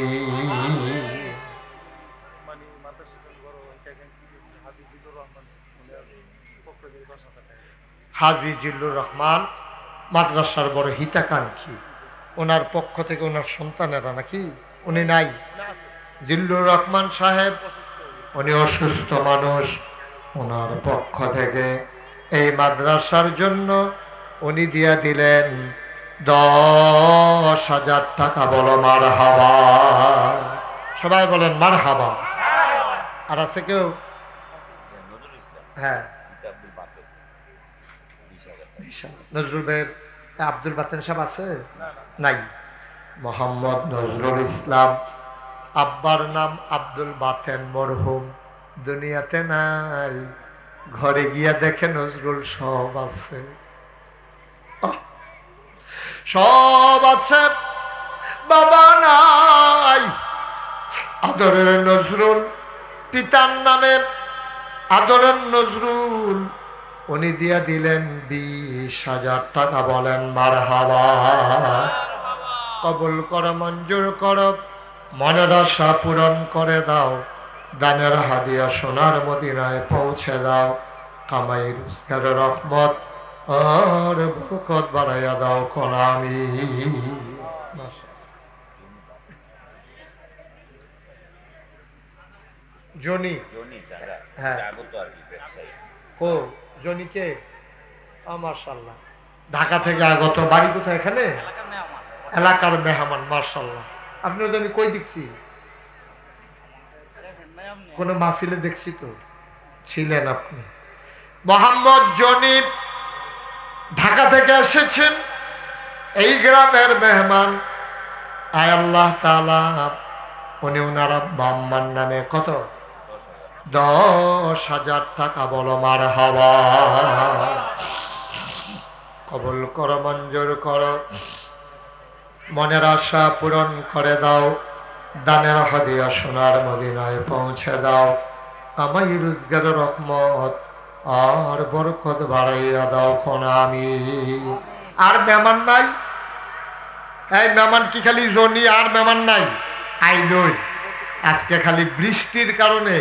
হাজী জিল্লুর রহমান মাদ্রাসার বড় হিতাকাঙ্ক্ষী, ওনার পক্ষ থেকে ওনার সন্তানেরা নাকি উনি নাই, জিল্লুর রহমান সাহেব উনি অসুস্থ মানুষ, ওনার পক্ষ থেকে এই মাদ্রাসার জন্য উনি দিয়া দিলেন 10,000 টাকা। বলো মারহাবা, সবাই বলেন মারহাবা। আর আছে কেউ? হ্যাঁ, নজরুল ভাইয়ের আব্দুল বাতেন সাহেব আছে নাই? মোহাম্মদ নজরুল ইসলাম, আব্বার নাম আব্দুল বাতেন, মরহুম, দুনিয়াতে নাই। ঘরে গিয়া দেখে নজরুল সব আছে, সব আছে, বাবা নাই। আদরের নজরুল, পিতার নামে আদরের নজরুল, উনি দিয়া দিলেন 20,000 টাকা। বলেন মারহাবা। কবুল করো, মঞ্জুর করো, মনের আশা পূরণ করে দাও, দানের হাদিয়া সোনার মদিনায় পৌঁছে দাও, কামাই রোজগারের রহমত আর বরকত বাড়াইয়া দাও কোন আমি। জনি, হ্যাঁ, ও জনিকে মাশাআল্লাহ, ঢাকা থেকে আগত। বাড়ি কোথায়? এখানে এলাকার মেহমান। মাশাআল্লাহ। আপনার আমি কই দেখছি? কোন মাহফিলে দেখছি তো, ছিলেন আপনি। মোহাম্মদ জনি ঢাকা থেকে এসেছেন, এই গ্রামের মেহমান। আয় আল্লাহ তাআলা, উনি ওনার আব্বা আম্মার নামে কত? 10,000 টাকা। বলো মারহাবা। কবুল করো, মঞ্জুর করো, মনের আশা পূরণ করে দাও, দানের হাদিয়া সোনার মদিনায় পৌঁছে দাও, কামাই রোজগারের রহমত আর বরকত বাড়াইয়া দাও কোন আমি। আর মেহমান নাই? এই মেহমান কি খালি জনি আর মেহমান নাই? আইলই আজকে খালি বৃষ্টির কারণে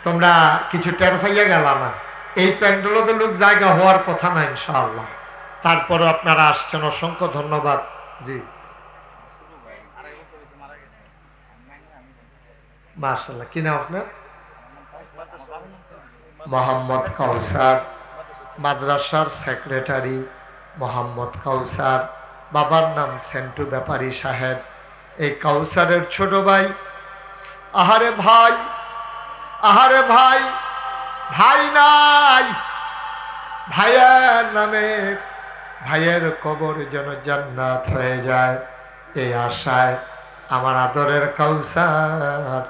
তোমরা কিছু টের পাইয়া গেল না। এই প্যান্ডেলতে লোক জায়গা হওয়ার কথা না ইনশাআল্লাহ, তারপরে আপনারা আসছেন, অসংখ্য ধন্যবাদ। জি মাশাআল্লাহ। কি নাম আপনার? মোহাম্মদ কাউসার, মাদ্রাসার সেক্রেটারি মোহাম্মদ কাউসার, বাবার নাম সেন্টু ব্যাপারী সাহেব। এই কাউসারের ছোট ভাই, আহারে ভাই, আহারে ভাই, ভাই নাই, ভাইয়ের নামে ভাইয়ের কবর যেন জান্নাত হয়ে যায়, এই আশায় আমার আদরের কাউসার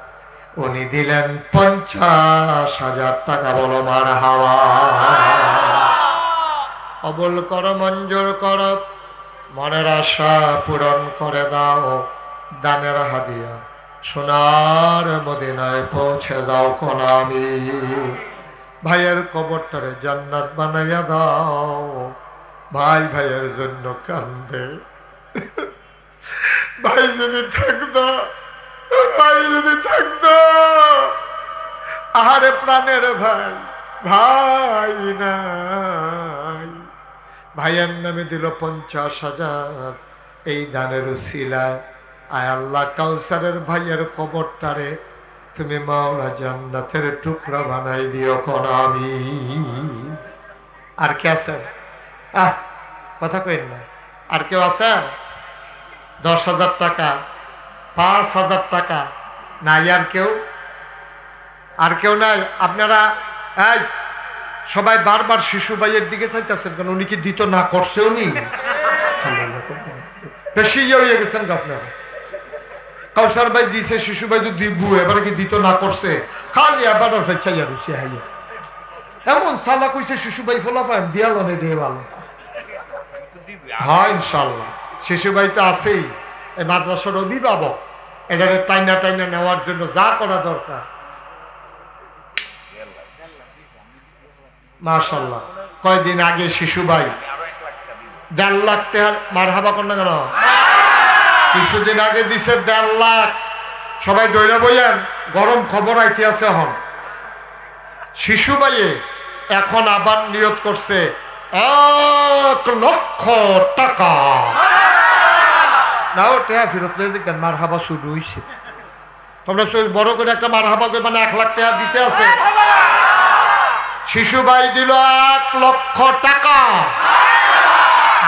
উনি দিলেন 50,000 টাকা। বলো মারহাবা। কবুল করো, মঞ্জুর করো, মনের আশা পূরণ করে দাও, দানের হাদিয়া সোনার মদিনায় পৌঁছে দাও কোন আমি। ভাইয়ের কবরটারে জান্নাত বানাইয়া দাও। ভাই ভাইয়ের জন্য কান্দে, ভাই যদি থাকতো, ভাই যদি থাকতো, আহারে প্রাণের ভাই, ভাই নাই। ভাইয়ের নামে দিল 50,000 এই দানের উসিলায়। আয় আল্লাহ, কাউসারের ভাইয়ের কবরটারে তুমি মাওলা জান্নাতের টুকরা বানাই দিও কোন আমি। আর কে আছেন? কথা কইন না। আর কেউ আছেন? 10,000 টাকা, 5,000 টাকা নাই? আর কেউ? আর কেউ নাই? আপনারা এই সবাই বারবার শিশু ভাইয়ের দিকে চাইতেছেন কেন? উনি কি দিত না করছে? উনি বেশি ইয়ে হয়ে গেছেন আপনারা। কাউসার ভাই দিছে, শিশু ভাই তো দিব, এবারে কি দিত না করছে? খালি আবার চাইয়া রুচি হাইয়া এমন সালা কইছে শিশু ভাই ফোলাফান দিয়া লনে দিয়ে ভালো। হ্যাঁ ইনশাল্লাহ, শিশু ভাই তো আছেই, এই মাদ্রাসার অভিভাবক, এটাকে টাইনা টাইনা নেওয়ার জন্য যা করা দরকার। মাশাআল্লাহ। কয়দিন আগে শিশু ভাই 1.5 লাখ টাকা, মারহাবা কর না কেন? কিছুদিন আগে দিছে 1.5 লাখ। সবাই দৈরা বইয়েন, গরম খবর আইতে আছে। এখন শিশু ভাইয়ে এখন আবার নিয়ত করছে 1,00,000 টাকা। নাও টেয়া ফেরত লয়ে দেখবেন মার হাবা শুরু হয়েছে। তোমরা বড় করে একটা মার হাবা করে মানে 1,00,000 টাকা দিতে আছে। শিশু ভাই দিল 1,00,000 টাকা।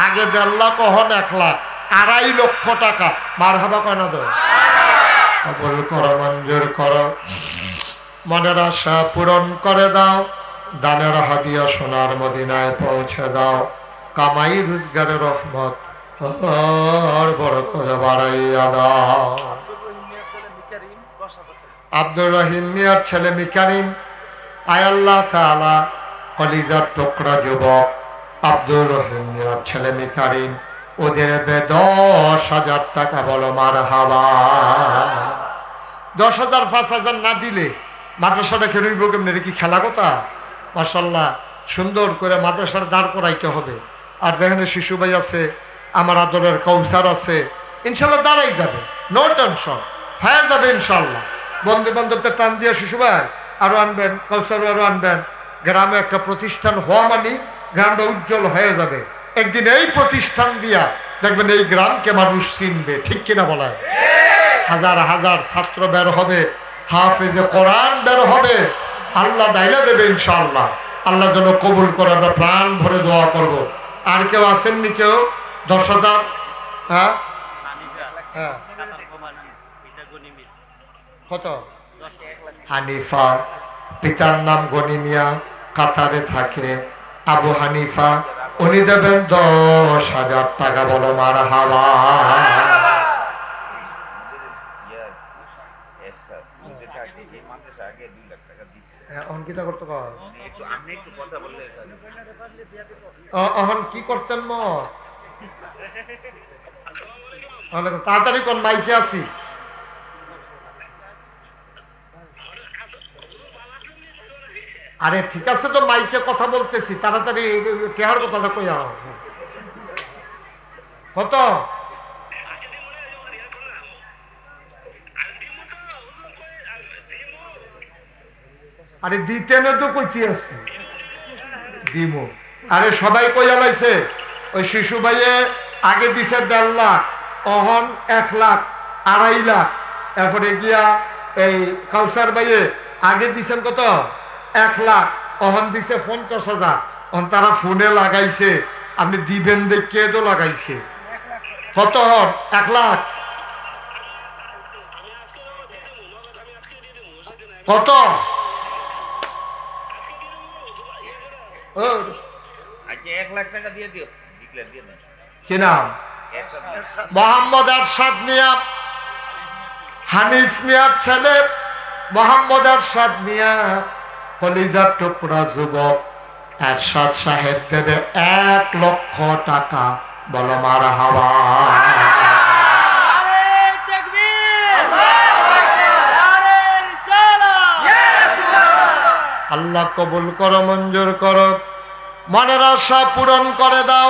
আগে 1.5 লাখ, কখন 1,00,000, 2.5 লক্ষ টাকা। মার হাবা কেন দাও? কবুল করো, মঞ্জুর করো, মনের আশা পূরণ করে দাও, দানের হাদিয়া সোনার মদিনায় পৌঁছে দাও, কামাই রোজগারের রহমত আর বরকত বাড়াইয়া দাও। আব্দুর রহিম মিয়ার ছেলে মিকারিম, আয় আল্লাহ তাআলা কলিজার টুকরা যুবক আব্দুর রহিম মিয়ার ছেলে মিকারিম, ওদের 10,000 টাকা বলো মারহাবা। 10,000 5,000 না দিলে মাদ্রাসাটা খেলব কেমন? কি খেলা কথা? মাশাআল্লাহ, সুন্দর করে মাদ্রাসার দাঁড় করাইতে হবে। আর যেখানে শিশু ভাই আছে, আমার আদরের কৌসার আছে, ইনশাল্লাহ দাঁড়াই যাবে, নো টেনশন, হয়ে যাবে ইনশাল্লাহ। বন্ধু বান্ধবদের টান দিয়ে শিশু ভাই আরো আনবেন, কৌসার আরো আনবেন। গ্রামে একটা প্রতিষ্ঠান হওয়া মানে গ্রামটা উজ্জ্বল হয়ে যাবে। একদিন এই প্রতিষ্ঠান দিয়া দেখবেন এই গ্রামকে মানুষ চিনবে, ঠিক কিনা বলায়? হাজার হাজার ছাত্র বের হবে, হাফেজে কোরআন বের হবে, আল্লাহ ডাইলা দেবে ইনশাআল্লাহ। আল্লাহ যেন কবুল করে, আমরা প্রাণ ভরে দোয়া করব। আর কেউ আসেননি? কেউ 10,000? হ্যাঁ হ্যাঁ, কত? হানিফা, পিতার নাম গনি মিয়া, কাতারে থাকে। আবু হানিফা, উনি দেবেন 10,000 টাকা বলো মারহাবা। অঙ্কিতা করতে অহন কি করতেন? তাড়াতাড়ি কোন মাইকে আছি। আরে ঠিক আছে তো, মাইকে কথা বলতেছি, তাড়াতাড়ি টেহার কথাটা কইয়া। কত? আরে দিতে না তো কইতে আছি দিব। আরে সবাই কইয়া লাইছে। ওই শিশু ভাইয়ে আগে দিছে 1.5 লাখ, অহন 1 লাখ, 2.5 লাখ। এরপরে গিয়া এই কাউসার ভাইয়ে আগে দিছেন কত? 1 লাখ, অহন দিছে 50,000। অহন তারা ফোনে লাগাইছে, আপনি দিবেন দেখে তো লাগাইছে। কত হন? 1 লাখ। কত? কি নাম? মোহাম্মদ এরশাদ মিয়া, হানিফ মিয়ার ছেলে মোহাম্মদ এরশাদ মিয়া, কলিজার টুকরা যুবক এরশাদ সাহেব দেবে 1,00,000 টাকা বলো মারহাবা। আল্লাহ কবুল করো, মঞ্জুর করো, মনের আশা পূরণ করে দাও,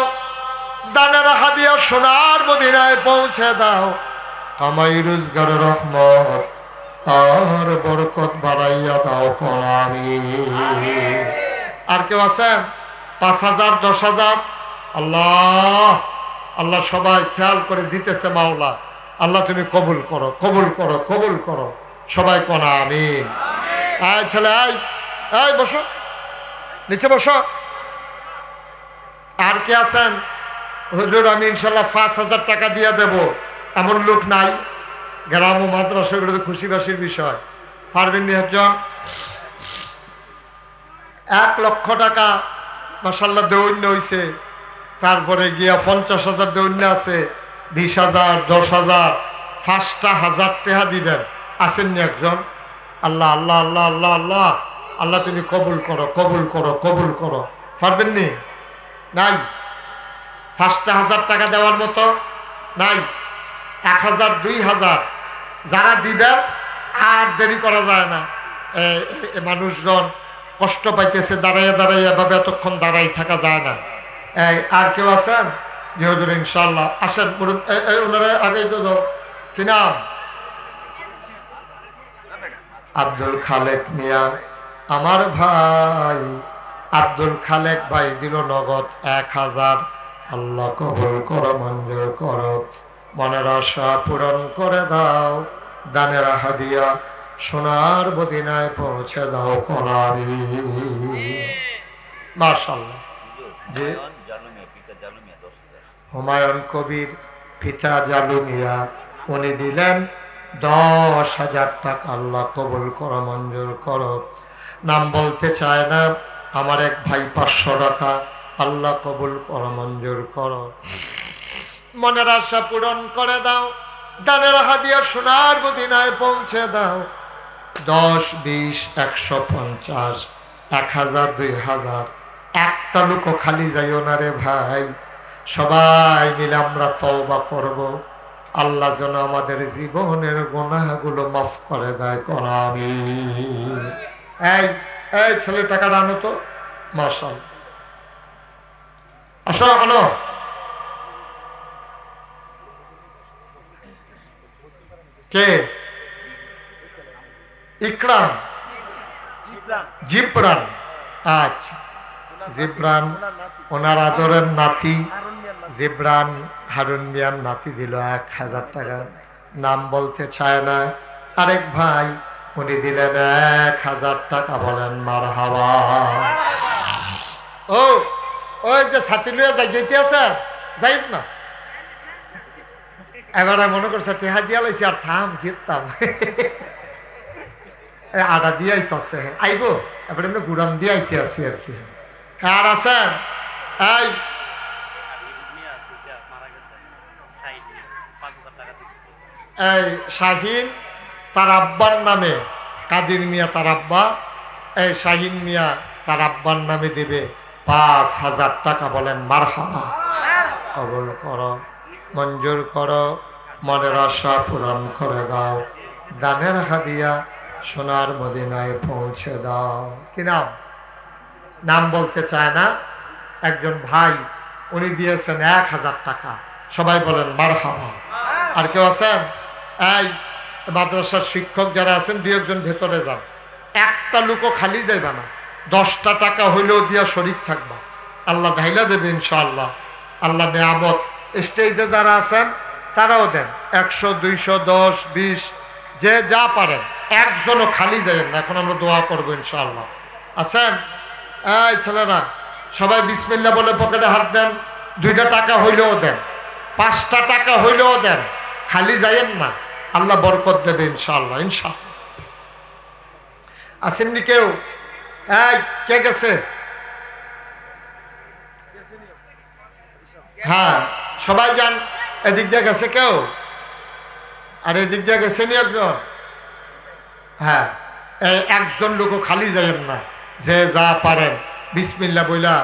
দানের হাদিয়া সোনার মদিনায় পৌঁছে দাও, কামাই রোজগারের রহমত আর বরকত বাড়াইয়া দাও আমিন। আর কেউ আছেন? 5,000 10,000? আল্লাহ আল্লাহ সবাই খেয়াল করে দিতেছে মাওলা। আল্লাহ তুমি কবুল করো, কবুল করো, কবুল করো। সবাই কোন আমিন। আয় ছেলে, আয় আয়, বসো, নিচে বসো। আর কে আছেন? হুজুর আমি ইনশাল্লাহ 5,000 টাকা দিয়ে দেব, এমন লোক নাই? গ্রাম ও মাদ্রাসাগুলোতে খুশি বাসির বিষয়। পারবেন নি একজন? 1,00,000 টাকা মাশাআল্লাহ দৌন্য হইছে। তারপরে গিয়া 50,000 দৌন্য আছে, 20,000 10,000 5,000 টাকা দিবেন। আসেননি একজন? আল্লাহ আল্লাহ আল্লাহ আল্লাহ আল্লাহ আল্লাহ তুমি কবুল করো, কবুল করো, কবুল করো। পারবেন নি? নাই? 5,000 টাকা দেওয়ার মতো নাই? 1,000 2,000 যারা দিবেন, আর দেরি করা যায় না। মানুষজন কষ্ট পাইতেছে, দাঁড়াইয়া দাঁড়াইয়া এভাবে এতক্ষণ দাঁড়াই থাকা যায় না। আর কেউ আছেন? জি হুজুর ইনশাআল্লাহ আসেন। ওনারা আগেই তো কি নাম? আব্দুল খালেক মিয়া, আমার ভাই আব্দুল খালেক ভাই দিল নগদ 1000। আল্লাহ কবুল করো, মঞ্জুর করো, মনের আশা পূরণ করে দাও, দানের হাদিয়া সোনার মদিনায় পৌঁছে দাও কোনারি। মাশাআল্লাহ। জি, হুমায়ুন কবির পিতা জালু মিয়া, উনি দিলেন 10,000 টাকা। আল্লাহ কবুল করো, মঞ্জুর করো। নাম বলতে চায় না, আমার এক ভাই 500 টাকা। আল্লাহ কবুল করো, মঞ্জুর করো, মনের আশা পূরণ করে দাও, দানের হাদিয়া সোনার মদিনায় পৌঁছে দাও। 10, 20, 150, 1000, 2000, একটা লোকও খালি যাইও না রে ভাই। সবাই মিলে আমরা তওবা করব, আল্লাহ যেন আমাদের জীবনের গুনাহগুলো মাফ করে দেয়। কোন আমিন। এই এই ছেলে টাকাটা আনো তো। মাশাআল্লাহ, আসো আনো। কে? ইকরাম, জিবরান। আচ্ছা, জিবরান ওনার আদরের নাতি জিবরান হারুন মিয়ার নাতি দিল 1000 টাকা। নাম বলতে চায় না, আরেক ভাই উনি দিলেন 1000 টাকা। বলেন মারহাবা। ও ওই যে ছাতি লইয়া যাই যেতে আছে, যাই না এবারে মনে করছে টেহা দিয়া লাইছি আর থাম ঘিরতাম। আডা দিয়ে আইতেছে, আইব এবার এমনি গুড়ান দিয়ে আইতে আছি আর কি। আর আছেন এই এই শাহিন, তার আব্বার নামে কাদির মিয়া, তার আব্বা। এই শাহিন মিয়া তার আব্বার নামে দেবে 5000 টাকা। বলেন মারহাবা। কবুল করো, মঞ্জুর করো, মনের আশা পূরণ করে দাও, দানের হাদিয়া সোনার মদিনায় পৌঁছে দাও। কি নাম? নাম বলতে চায় না, একজন ভাই উনি দিয়েছেন 1000 টাকা। সবাই বলেন মারহাবা। আর কেউ আছেন? এই মাদ্রাসার শিক্ষক যারা আছেন 2-1 ভেতরে যান, একটা লোকও খালি যাইবা না। 10টা টাকা হইলেও দিয়া শরীক থাকবা, আল্লাহ ঢাইলা দেবে ইনশাআল্লাহ। আল্লাহ নেয়ামত। স্টেজে যারা আছেন তারাও দেন, 100, 200, 10, 20, যে যা পারেন। একজনও খালি যাবেন না। এখন আমরা দোয়া করবো ইনশাআল্লাহ। আছেন? এই ছেলেরা সবাই বিসমিল্লাহ বলে পকেটে হাত দেন। 2টা টাকা হইলেও দেন, 5টা টাকা হইলেও দেন, খালি যাইয়েন না। আল্লাহ বরকত দেবে ইনশাআল্লাহ। ইনশাআল্লাহ। আসেননি কেউ? এই কে গেছে? হ্যাঁ সবাই যান। এদিক দিয়ে গেছে কেউ? আর এদিক দিয়ে গেছে নি একজন? হ্যাঁ, একজন লোকও খালি যাবেন না। যে যা পারেন বিসমিল্লাহ বইলা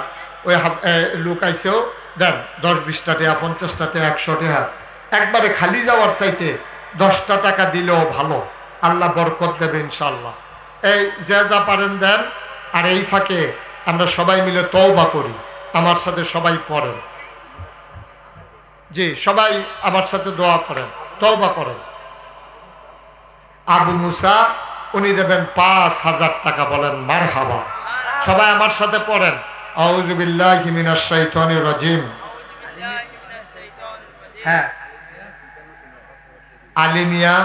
ওই লোক আইসেও দেন। 10, 20টা টাকা, 50টা টাকা, 100 টাকা। একবারে খালি যাওয়ার চাইতে 10টা টাকা দিলেও ভালো, আল্লাহ বরকত দেবে ইনশাআল্লাহ। এই যে যা পারেন দেন। আর এই ফাঁকে আমরা সবাই মিলে তওবা করি। আমার সাথে সবাই পড়েন। জি, সবাই আমার সাথে দোয়া করেন, তওবা করেন। আবু মুসা উনি দেবেন 5000 টাকা। বলেন মারহাবা। সবাই আমার সাথে পড়েন, আউযু বিল্লাহি মিনাশ শাইতানির রাজিম। হ্যাঁ, আলী মিয়া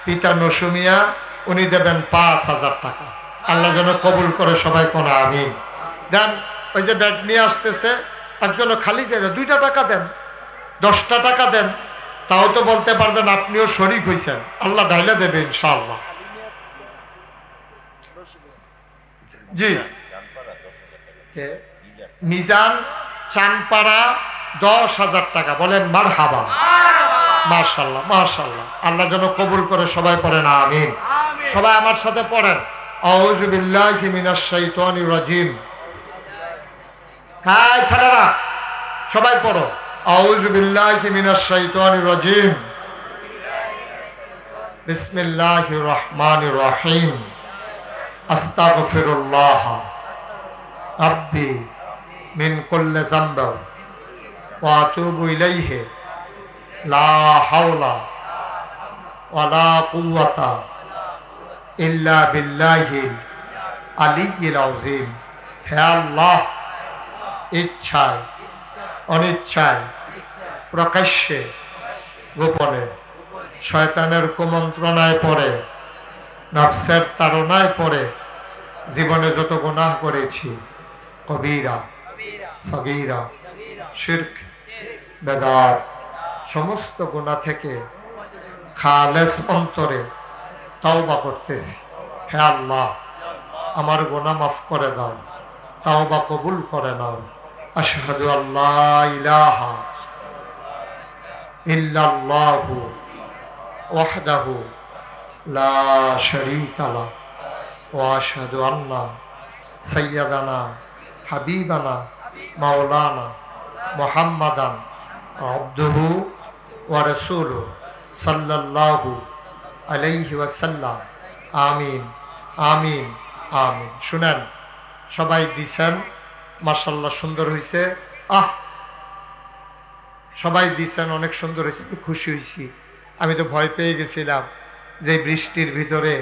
পিতা নসুমিয়া উনি দেবেন 5000 টাকা। আল্লাহ যেন কবুল করে। সবাই কোন আমিন। দেন। ওই যে ব্যাগ নিয়ে আসতেছে একজন খালি যায়, 2টা টাকা দেন, 10টা টাকা দেন, তাও তো বলতে পারবেন আপনিও শরীক হয়েছেন। আল্লাহ ঢাইলা দেবে ইনশাআল্লাহ। জি, মিজান চানপাড়া 10,000 টাকা। বলেন মারহাবা। মাশাআল্লাহ, মাশাআল্লাহ। আল্লাহ যেন কবুল করে। সবাই পড়েন আমিন। সবাই আমার সাথে পড়েন, আউযু বিল্লাহি মিনাশ শাইতানির রাজিম। হ্যাঁ ছেলেরা সবাই পড়ো, আউযু বিল্লাহি মিনাশ শাইতানির রাজিম। বিসমিল্লাহির রহমানির রহিম। আস্তাগফিরুল্লাহ রাব্বি মিন কুল্লি যামব ওয়া আতুবু ইলাইহি লা হাওলা ওয়ালা কুওয়াতা ইল্লা বিল্লাহিল আলিয়্যিল আযীম। হে আল্লাহ, ইচ্ছায় অনিচ্ছায় প্রকাশ্যে গোপনে শয়তানের কুমন্ত্রণায় পড়ে নফসের তাড়নায় পড়ে জীবনে যত গুনাহ করেছি, কবিরা সগীরা শিরক বেদাত সমস্ত গুনাহ থেকে খালেস অন্তরে তওবা করতেছি। হে আল্লাহ, আমার গুনাহ মাফ করে দাও, তওবা কবুল করে নাও। আশহাদু আল্লা ইলাহা ইল্লাল্লাহু ওয়াহদাহু লা শারীকা লাহু ওয়া আশহাদু আন্না সাইয়্যিদানা হাবিবানা মাওলানা মুহাম্মাদান আবদুহু ওয়া রাসূলুহু সাল্লাল্লাহু আলাইহি ওয়াসাল্লাম। আমিন আমিন আমিন। শুনেন, সবাই দিছেন, মাশাআল্লাহ সুন্দর হয়েছে। সবাই দিছেন, অনেক সুন্দর হয়েছে, আমি খুশি হয়েছি। আমি তো ভয় পেয়ে গেছিলাম যে বৃষ্টির ভিতরে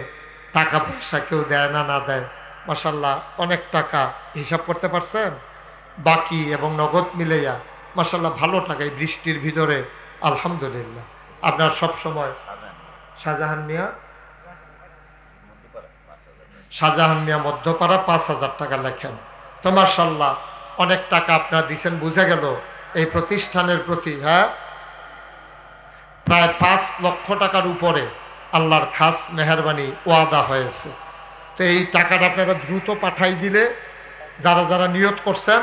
টাকা পয়সা কেউ দেয় না না দেয়। মাশাআল্লাহ অনেক টাকা হিসাব করতে পারছেন, বাকি এবং নগদ মিলাইয়া মাশাআল্লাহ ভালো টাকা এই বৃষ্টির ভিতরে। আলহামদুলিল্লাহ। আপনার সব সময় শাহজাহান মিয়া মধ্যপাড়া 5,000 টাকা লেখেন। তো মাশাআল্লাহ অনেক টাকা আপনারা দিছেন, বুঝা গেল এই প্রতিষ্ঠানের প্রতি। হ্যাঁ, প্রায় 5 লক্ষ টাকার উপরে আল্লাহর খাস মেহেরবানি ওয়াদা হয়েছে। তো এই টাকাটা আপনারা দ্রুত পাঠাই দিলে যারা যারা নিয়ত করছেন,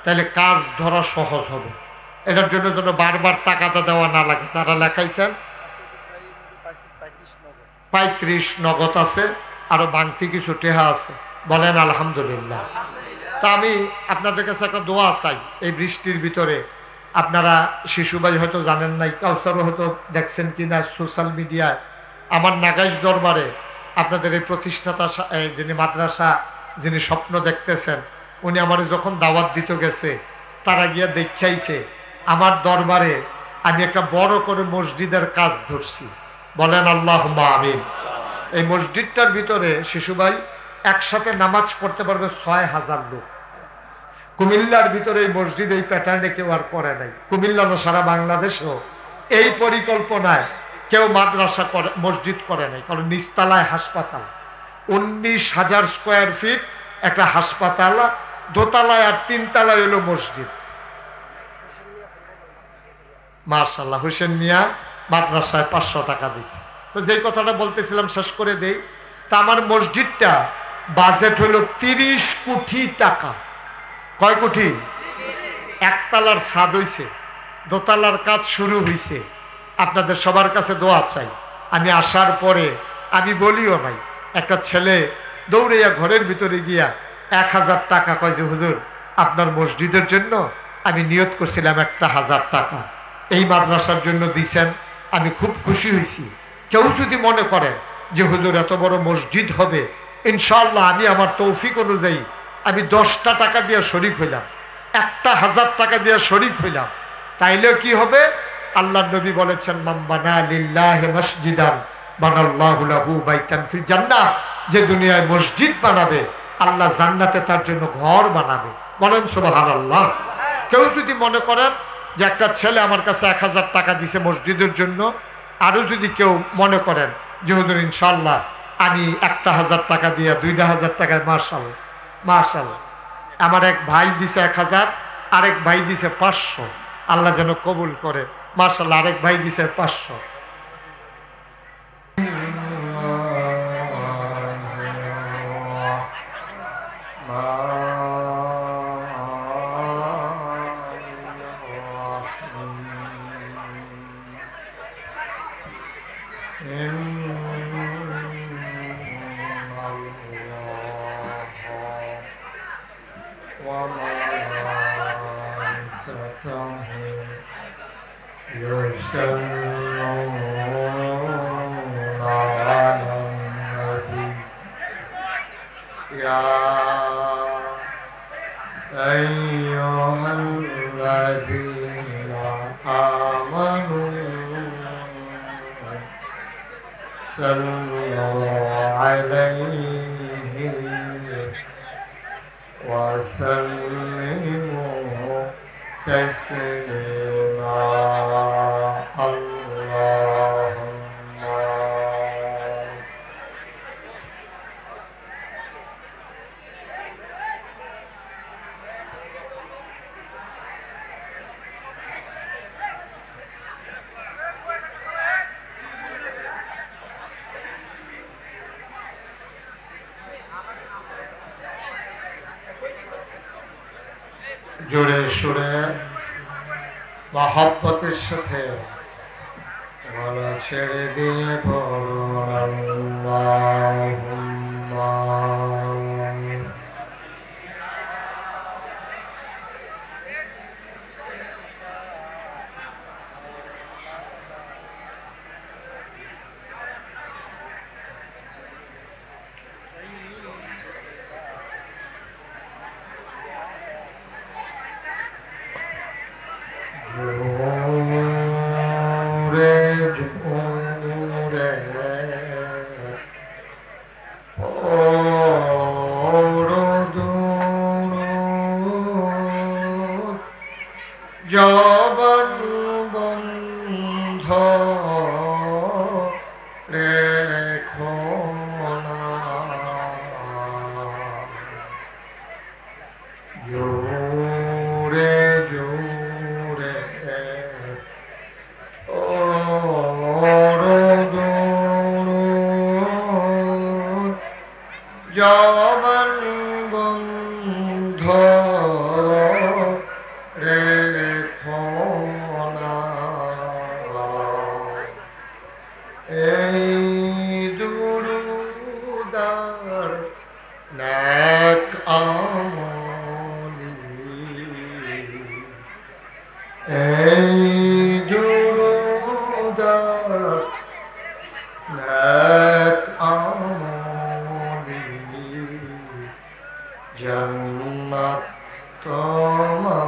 তাহলে কাজ ধরা সহজ হবে। এটার জন্য যেন বারবার টাকাটা দেওয়া না লাগে। যারা লেখাইছেন 35 নগদ আছে, আরো বাংতি কিছু টেহা আছে। বলেন আলহামদুলিল্লাহ। তা আমি আপনাদের কাছে একটা দোয়া চাই। এই বৃষ্টির ভিতরে আপনারা শিশুভাই হয়তো জানেন নাই, কাউসারও হয়তো দেখছেন কিনা সোশ্যাল মিডিয়ায়, আমার নাগাইশ দরবারে আপনাদের এই প্রতিষ্ঠাতা যিনি মাদ্রাসা যিনি স্বপ্ন দেখতেছেন, উনি আমার যখন দাওয়াত দিতে গেছে তারা গিয়া দেখাইছে আমার দরবারে আমি একটা বড় করে মসজিদের কাজ ধরছি। বলেন আল্লাহুম্মা আমিন। এই মসজিদটার ভিতরে শিশুভাই একসাথে নামাজ পড়তে পারবে 6,000 লোক। কুমিল্লার ভিতরে এই মসজিদ এই প্যাটার্নে কেউ আর করে নাই। কুমিল্লা না, সারা বাংলাদেশও এই পরিকল্পনায় কেউ মাদ্রাসা করে মসজিদ করে নাই। কারণ নিচতলায় হাসপাতাল, 19,000 স্কোয়ার ফিট একটা হাসপাতাল, দোতলায় আর 3 তলায় হলো মসজিদ। মাশাআল্লাহ। হোসেন মিয়া মাদ্রাসায় 500 টাকা দিছে। তো যেই কথাটা বলতেছিলাম শেষ করে দেই। তা আমার মসজিদটা বাজেট হলো 30 কোটি টাকা। কয় কোটি? একতলার ছাদ হইছে, দোতলার কাজ শুরু হইছে। আপনাদের সবার কাছে দোয়া চাই। আমি আসার পরে আমি বলিও নাই, একটা ছেলে দৌড়াইয়া ঘরের ভিতরে গিয়া 1000 টাকা কয় যে হুজুর আপনার মসজিদের জন্য আমি নিয়ত করছিলাম 1000 টাকা এই মাদ্রাসার জন্য দিছেন, আমি খুব খুশি হয়েছি। কেউ যদি মনে করেন যে হুজুর এত বড় মসজিদ হবে, ইনশাআল্লাহ আমি আমার তৌফিক অনুযায়ী আমি 10টা টাকা দিয়ে শরিক হইলাম, 1000 টাকা দিয়ে শরিক হইলাম, তাইলেও কি হবে? আল্লাহ নবী বলেছেন মান বানা লিল্লাহি মসজিদান বানাল্লাহু লাহু বাইতান ফিল জান্নাহ। যে দুনিয়ায় মসজিদ বানাবে, আল্লাহ জান্নাতে তার জন্য ঘর বানাবে। বলেন সুবহানাল্লাহ। কেউ যদি মনে করেন যে একটা ছেলে আমার কাছে 1000 টাকা দিছে মসজিদের জন্য, আরও যদি কেউ মনে করেন যে হুজুর ইনশাআল্লাহ আমি 1000 টাকা দিয়ে 2000 টাকায়, মাশাআল্লাহ মাশাআল্লাহ। আমার এক ভাই দিছে 1000, আরেক ভাই দিছে 500। আল্লাহ যেন কবুল করে। মাশাআল্লাহ, আরেক ভাই দিছে 500। صلوا عليه وسلموا وسلموا تسليما اللهم জোরে সুরে মহব্বতের সাথে গলা ছেড়ে দিয়ে পড়ুন আল্লাহুম্মা জোরে জোরে পড়ুন জবান বন্ধ রেখো না জোরে জোরে জবান বন্ধ রেখো না এই দুরুদার নেক আমলি এই দুরুদার নেক আমলি জান্নাত তোমার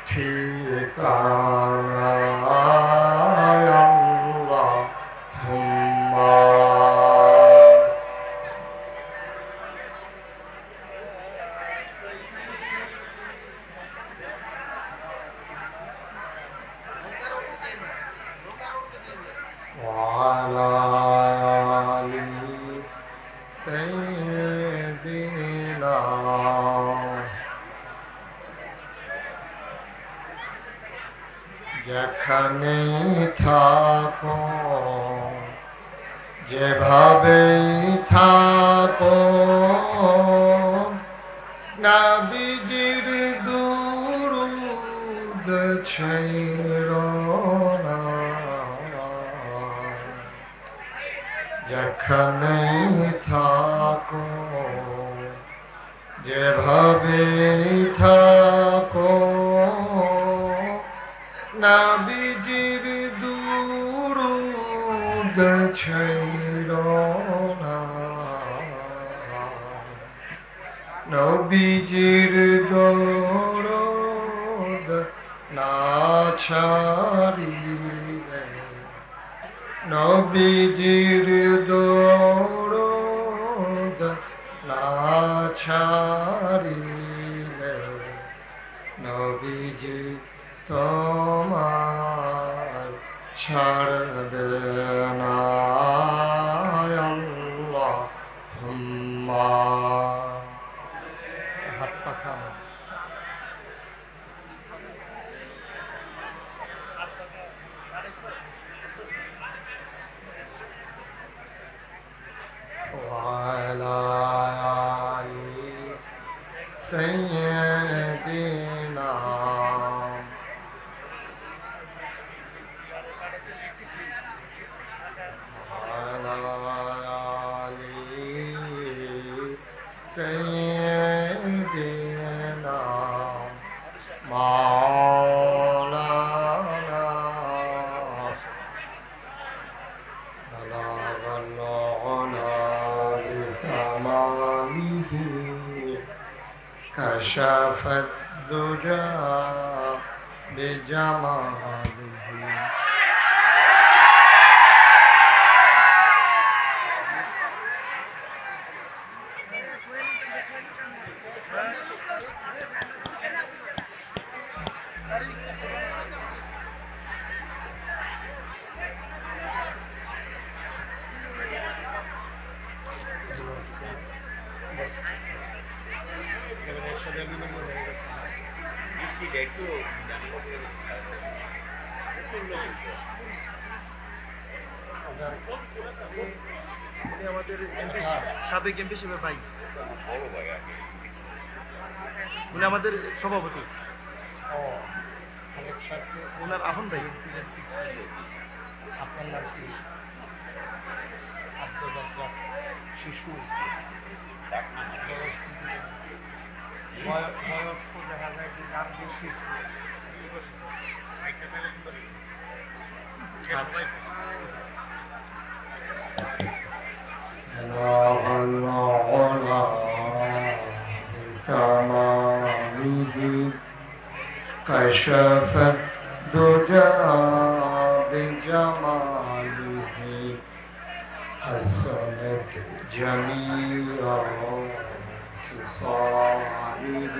ঠিকানা আল্লাহুম্মা وعلى آل سيدنا যেখানেই থাকো যেভাবেই থাকো নবীজির দুরূদ ছেড়ো না যেখানেই থাকো যেভাবেই থাকো নবীজির দুরূদ ছেড়ো না নবীজির দরুদ না ছাড়িলে নবীজির দরুদ না ছাড়িলে নবীজি তোমায় ছাড়বে না আল্লাহুম্মা হাত পাখানো وعلى آل سيدنا وعلى آل سيدنا مولانا بلغ العلا بكماله كشف الدجى بجماله আমাদের সাবেক এমপি সাহেবের ভাই, উনি আমাদের সভাপতি, ওনার আপন ভাই। আপনার নাম কি? আব্দুল রাজ্জাক। শিশু বয়স্ক দেখা যায় কি নাম কি শিশু? كشف الدجى بجماله حسنت جميع خصاله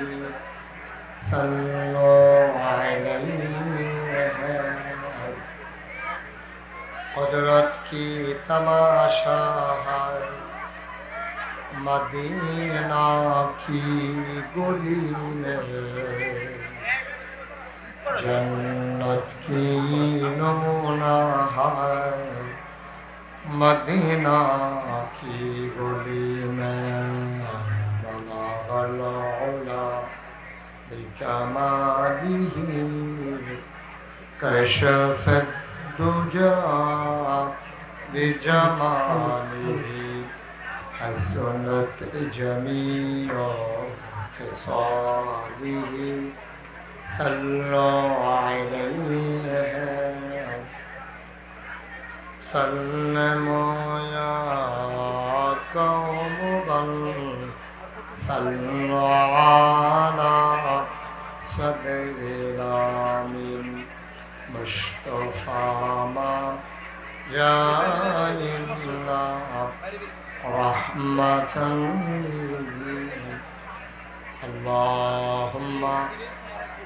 صلوا عليه قدرت کی تماشا ہے مدینہ کی گلی میں جنت کی نمونہ ہے مدینہ کی گلی میں بلغ العلا بکمالہ کشف الدجى بجماله حسنت جميع خصاله صلوا عليه سلموا يا قوم بل صلوا على صدر الامين مصطفى ما جاء إلا رحمة اللهم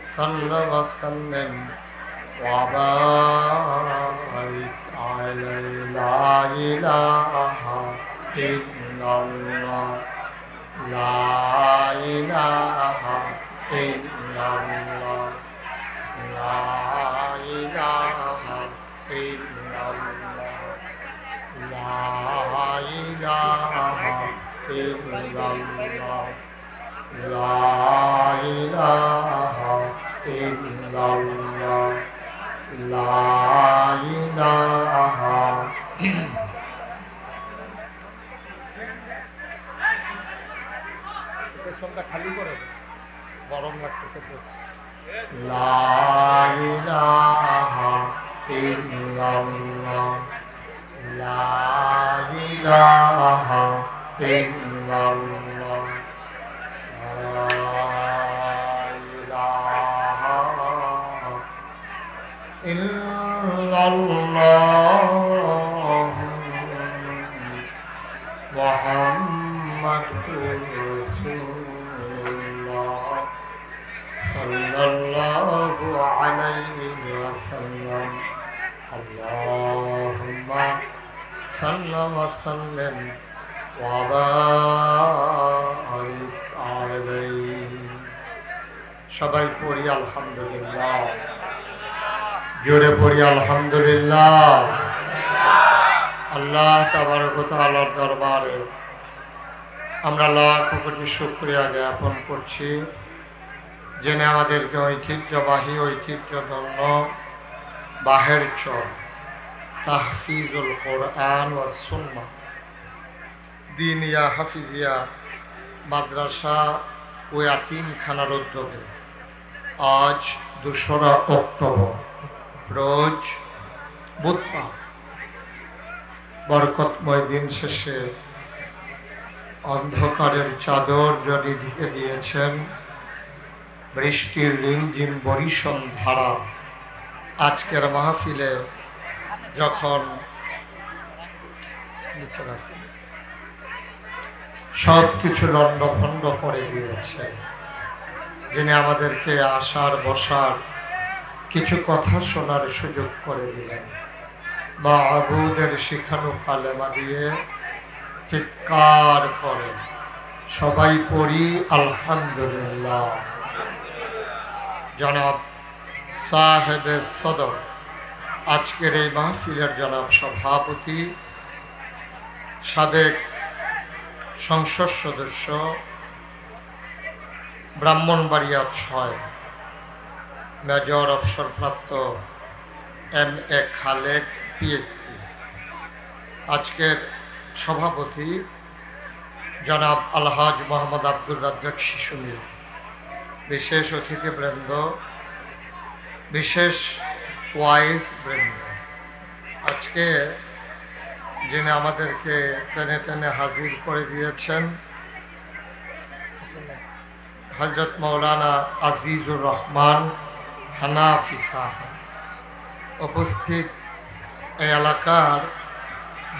صل وسلم وبارك عليه لا إله إلا الله لا إله إلا الله لا إله إلا الله لا إله إلا الله لا إله إلا الله لا إله পেছনটা খালি করে গরম লাগতেছে তো لا إله إلا الله لا إله إلا الله لا إله إلا الله محمد رسول الله صلى الله عليه وسلم اللهم صل وسلم وبارك عليه সবাই পড়ি আলহামদুলিল্লাহ জোরে পড়ি আলহামদুলিল্লাহ আল্লাহ তাবারক ওয়া তাআলার দরবারে আমরা লাখ কোটি শুকরিয়া জ্ঞাপন করছি যিনি আমাদেরকে ঐতিহ্যবাহী ঐতিহ্যধন্য বাহেরচর তাহফিজুল কোরআন ওয়া সুন্নাহ দিনিয়া হাফিজিয়া মাদ্রাসা ও ইয়াতিমখানার উদ্যোগে আজ 2রা অক্টোবর রোজ বুধবার বরকতময় দিন শেষে অন্ধকারের চাদর যদি ঢেকে দিয়েছেন বৃষ্টির রিমঝিম বরিশন ধারা আজকের মাহফিলে যখন সব কিছু লণ্ডভণ্ড করে দিয়েছে যিনি আমাদেরকে আসার বসার কিছু কথা শোনার সুযোগ করে দিলেন। মা আবুদের শিখানো কালেমা দিয়ে চিৎকার করে সবাই পড়ি আলহামদুলিল্লাহ। জনাব সাহেবে সদর, আজকের এই মাহফিলের জনাব সভাপতি, সাবেক সংসদ সদস্য, ব্রাহ্মণবাড়িয়া ৬ মেজর অবসরপ্রাপ্ত MA খালেক PSC, আজকের সভাপতি জনাব আলহাজ মোহাম্মদ আব্দুর রাজ্জাক শিশু মিয়া, বিশেষ অতিথিবৃন্দ, বিশেষ ওয়াইজ বৃন্দ, আজকে যিনি আমাদেরকে টেনে টেনে হাজির করে দিয়েছেন হজরত মৌলানা আজিজুর রহমান হানাফি সাহেব, উপস্থিত এই এলাকার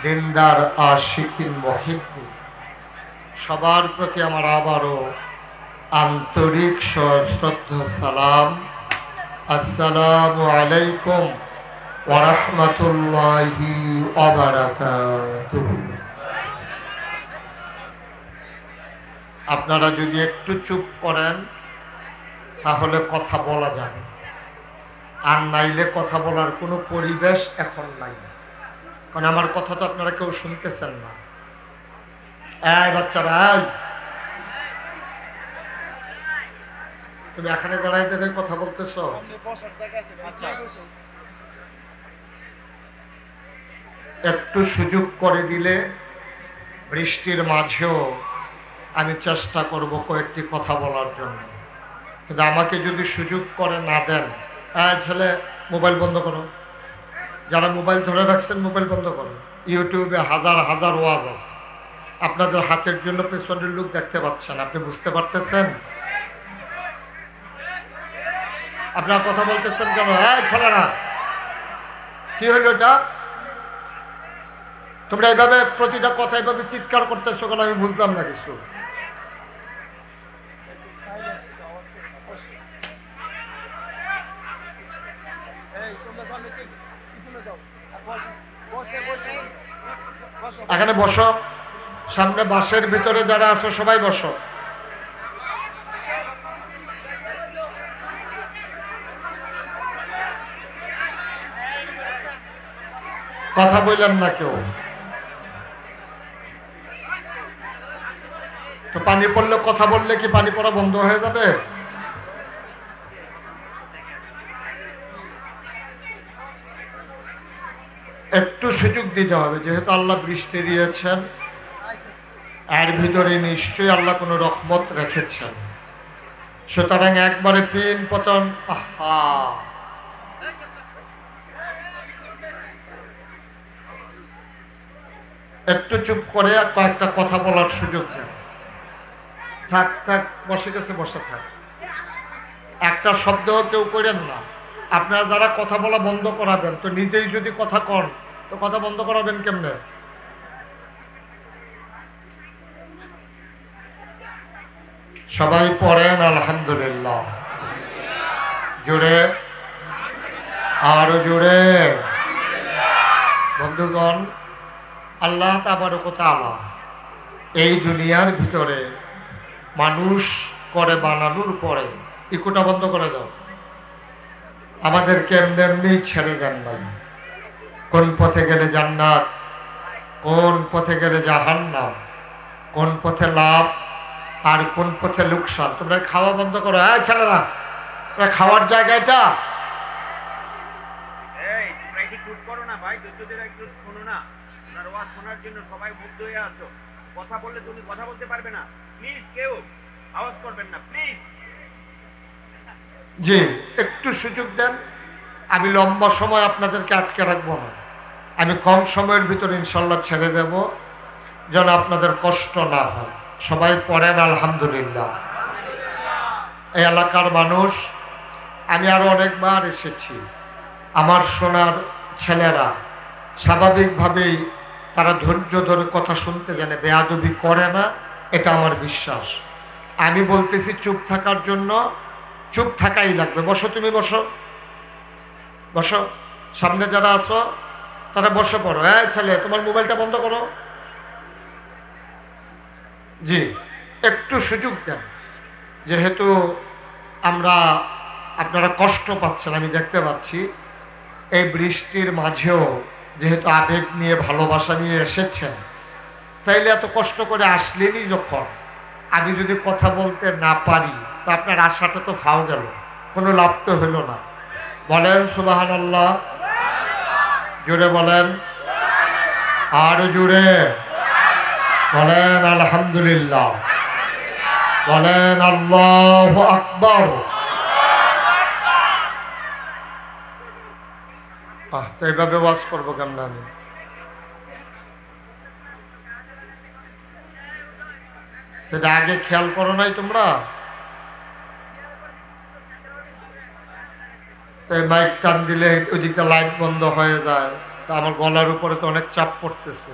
দিনদার আশিকিন মুহিব্বিন, সবার প্রতি আমার আবারও আন্তরিক সশ্রদ্ধ সালাম। আসসালামু আলাইকুম ওয়া রাহমাতুল্লাহি ওয়া বারাকাতুহু। আপনারা যদি একটু চুপ করেন তাহলে কথা বলা যাবে, আর নাইলে কথা বলার কোনো পরিবেশ এখন নাই, কারণ আমার কথা তো আপনারা কেউ শুনতেছেন না। এই বাচ্চারা, তুমি এখানে দাঁড়াই দাঁড়াই কথা বলতেছ? একটু সুযোগ করে দিলে বৃষ্টির মাঝেও আমি চেষ্টা করব কয়েকটি কথা বলার জন্য, কিন্তু আমাকে যদি সুযোগ করে না দেন, ছেলে মোবাইল বন্ধ করো, যারা মোবাইল ধরে রাখছেন মোবাইল বন্ধ করো। ইউটিউবে হাজার হাজার ওয়াজ আছে, আপনাদের হাতের জন্য পেছনের লোক দেখতে পাচ্ছেন, আপনি বুঝতে পারতেছেন? আপনারা কথা বলতেছেন কেন? ছেলেরা, কি হইল এটা? তোমরা এইভাবে প্রতিটা কথা এইভাবে চিৎকার করতেছো কেন? আমি বুঝলাম না কিছু। এখানে বসো, সামনে বাসের ভিতরে যারা আছো সবাই বসো। কথা বললেন না কেউ তো? পানি পড়লে কথা বললে কি পানি পড়া বন্ধ হয়ে যাবে? একটু সুযোগ দিতে হবে, যেহেতু আল্লাহ বৃষ্টি দিয়েছেন, এর ভিতরে নিশ্চয়ই আল্লাহ কোনো রহমত রেখেছেন, সুতরাং একবারে পিন পতন। আহা, একটু চুপ করে কয়েকটা কথা বলার সুযোগ দেন। থাক থাক, বসে গেছে, বসে থাক, একটা শব্দও কেউ করেন না। আপনারা যারা কথা বলা বন্ধ করাবেন, তো নিজেই যদি কথা কন তো কথা বন্ধ করাবেন কেমনে? সবাই পড়েন আলহামদুলিল্লাহ, জোরে, আরো জোরে। বন্ধুগণ, আল্লাহ তাবারক ওয়া তাআলা এই দুনিয়ার ভিতরে মানুষ করে বানানোর পরে, ইকোটা বন্ধ করে দাও, আমাদেরকে এমনি এমনি ছেড়ে দেন নাই। কোন পথে গেলে জান্নাত, কোন পথে গেলে জাহান্নাম, কোন পথে লাভ আর কোন পথে লোকসান। তোমরা খাওয়া বন্ধ করো। ছেলেরা, খাওয়ার জায়গাটা শোনার জন্য সবাই মুগ্ধ হয়ে আছো। কথা বললে তুমি কথা বলতে পারবে না, প্লিজ কেউ আওয়াজ করবেন না, প্লিজ। জি, একটু সুযোগ দেন। আমি লম্বা সময় আপনাদেরকে আটকে রাখবো না, আমি কম সময়ের ভিতরে ইনশাল্লাহ ছেড়ে দেব, যেন আপনাদের কষ্ট না হয়। সবাই পড়েন আলহামদুলিল্লাহ। এই এলাকার মানুষ, আমি আরো অনেকবার এসেছি, আমার সোনার ছেলেরা স্বাভাবিকভাবেই তারা ধৈর্য ধরে কথা শুনতে জানে, বেয়াদবি করে না, এটা আমার বিশ্বাস। আমি বলতেছি চুপ থাকার জন্য, চুপ থাকাই লাগবে। বসো, তুমি বসো, বসো, সামনে যারা আসো তারা বসে পড়ো। হ্যাঁ ছেলে, তোমার মোবাইলটা বন্ধ করো। জি, একটু সুযোগ দেন, যেহেতু আপনারা কষ্ট পাচ্ছেন আমি দেখতে পাচ্ছি। এই বৃষ্টির মাঝেও যেহেতু আবেগ নিয়ে ভালোবাসা নিয়ে এসেছেন, তাইলে এত কষ্ট করে আসলেনই যখন, আমি যদি কথা বলতে না পারি তা আপনার আশাটা তো ফাও গেল, কোনো লাভ তো হইল না। বলেন সুবহানাল্লাহ, জোরে বলেন, আর জোরে বলেন আলহামদুলিল্লাহ, বলেন আল্লাহু আকবার। তো এইভাবে ওয়াজ করবো কেমন আমি? সেটা আগে খেয়াল করো নাই তোমরা? তো মাইক টান দিলে ওই দিকটা লাইট বন্ধ হয়ে যায়, তা আমার গলার উপরে তো অনেক চাপ পড়তেছে,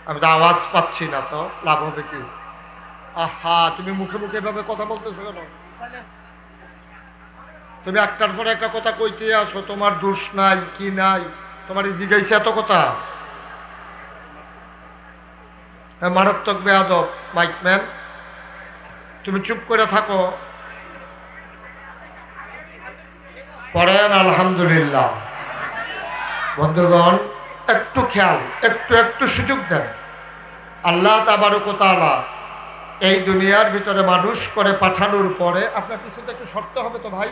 আমি তো আওয়াজ পাচ্ছি না, তো লাভ হবে কি? আহা, তুমি মুখে মুখে এভাবে কথা বলতেছো কেন? তুমি একটার পরে একটা কথা কইতে আসো, তোমার দোষ নাই কি নাই, তোমার জিগাইছে এত কথা? মারাত্মক বেয়াদব মাইকম্যান, তুমি চুপ করে থাকো। পড়েন আলহামদুলিল্লাহ। বন্ধুগণ, একটু খেয়াল, একটু সুযোগ দেন। আল্লাহ তাবারক ওয়া তাআলা এই দুনিয়ার ভিতরে মানুষ করে পাঠানোর পরে, আপনার পিছনে একটু শর্ত হবে তো ভাই,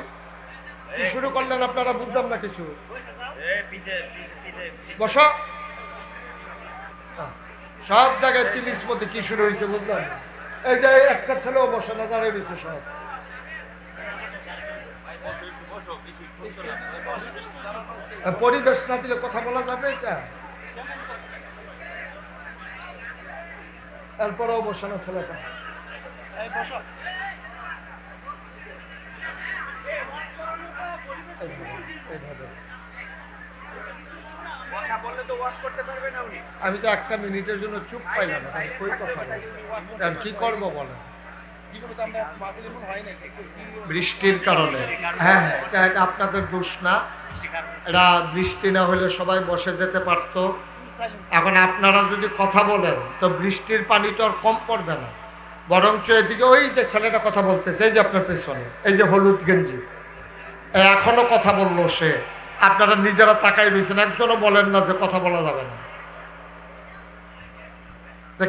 কি শুরু করলেন আপনারা? বুঝলাম না কিছু। বসো, সব জায়গায় 30 মধ্যে কি শুরু হয়েছে বুঝলাম। এই যে একটা ছেলেও বসে না, দাঁড়িয়ে রয়েছে সব। পরিবেশ না দিলে কথা বলা যাবে এটা? এরপরেও বসে না ছেলেটা। আমি তো একটা মিনিটের জন্য চুপ পাইলাম, কই কথা বল, কি করবো বলেন? বৃষ্টির কারণে। হ্যাঁ, এটা আপনাদের দোষ না, এটা বৃষ্টি না হলে সবাই বসে যেতে পারতো। এখন আপনারা যদি কথা বলেন তো বৃষ্টির পানি তো আর কম পড়বে না, বরঞ্চ এদিকে ওই যে ছেলেটা কথা বলতেছে, এই যে আপনার পেছনে, এই যে হলুদ গেঞ্জি, এখনো কথা বললো সে। আপনারা নিজেরা তাকাই রয়েছেন, একজনও বলেন না যে কথা বলা যাবে না।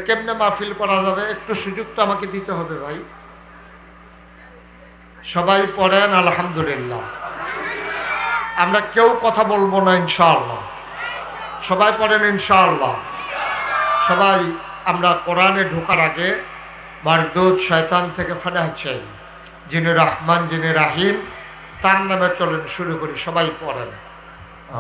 কেমনে মাহফিল করা যাবে? একটু সুযোগ তো আমাকে দিতে হবে ভাই। সবাই পড়েন আলহামদুলিল্লাহ। আমরা কেউ কথা বলবো না ইনশাআল্লাহ। সবাই পড়েন ইনশাআল্লাহ। সবাই আমরা কোরআনে ঢোকার আগে মারদুদ শয়তান থেকে ফানাহ চাই, যিনি রহমান যিনি রাহিম, তার নামে চলেন শুরু করি। সবাই পড়েন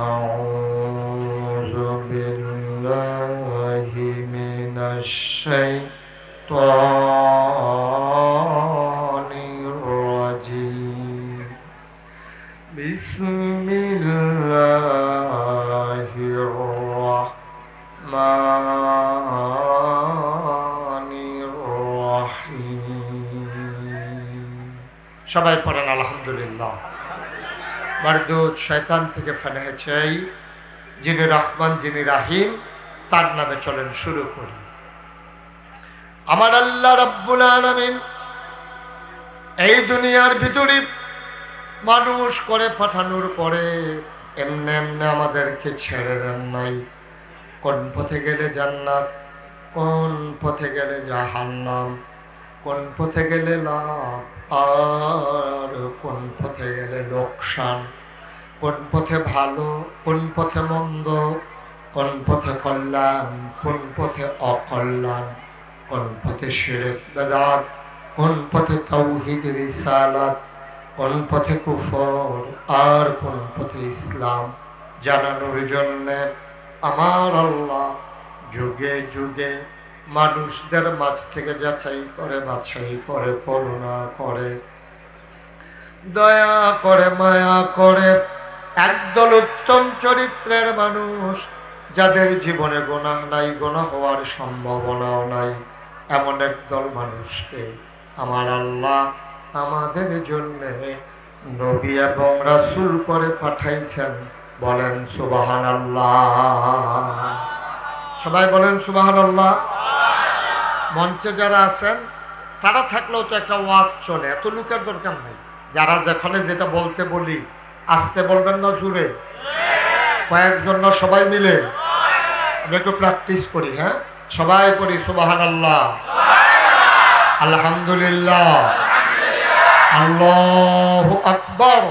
আউযু বিল্লাহি মিনাশ শাইতানির রাজিম। বিসমিল্লাহির রাহমানির রাহিম। সবাই পড়েন আলহামদুলিল্লাহ। মারদুদ শয়তান থেকে ফানাহ চাই, যিনি রহমান যিনি রাহিম, তার নামে চলেন শুরু করি। আমার আল্লাহ রাব্বুল আলামিন এই দুনিয়ার ভিতরে মানুষ করে পাঠানোর পরে এমনি এমনি আমাদেরকে ছেড়ে দেন নাই। কোন পথে গেলে জান্নাত, কোন পথে গেলে জাহান্নাম, কোন পথে গেলে লাভ আর কোন পথে গেলে লোকসান, কোন পথে ভালো কোন পথে মন্দ, কোন পথে কল্যাণ কোন পথে অকল্যাণ, কোন পথে শিরক বিদআত, কোন পথে তাওহীদ রিসালাত, কোন পথে কুফর আর কোন পথে ইসলাম জানানোর জন্য আমার আল্লাহ যুগে যুগে মানুষদের মাঝ থেকে যাচাই করে বাছাই করে করুণা করে দয়া করে মায়া করে একদল উত্তম চরিত্রের মানুষ, যাদের জীবনে গুনাহ নাই, গুনাহ হওয়ার সম্ভাবনাও নাই, এমন একদল মানুষকে আমার আল্লাহ আমাদের জন্য নবী এবং রাসূল করে পাঠাইছেন, বলেন সুবহানাল্লাহ। সবাই বলেন সুবহানাল্লাহ। মঞ্চে যারা আছেন তারা থাকলেও তো একটা ওয়াজ চলে, এত লোকের দরকার নাই। যারা যেখানে যেটা বলতে বলি আস্তে বলবেন না জোরে? কয়েকজন না সবাই মিলে আমরা একটু প্র্যাকটিস করি। হ্যাঁ, সবাই পড়ি সুবহানাল্লাহ, আলহামদুলিল্লাহ, আল্লাহু আকবার।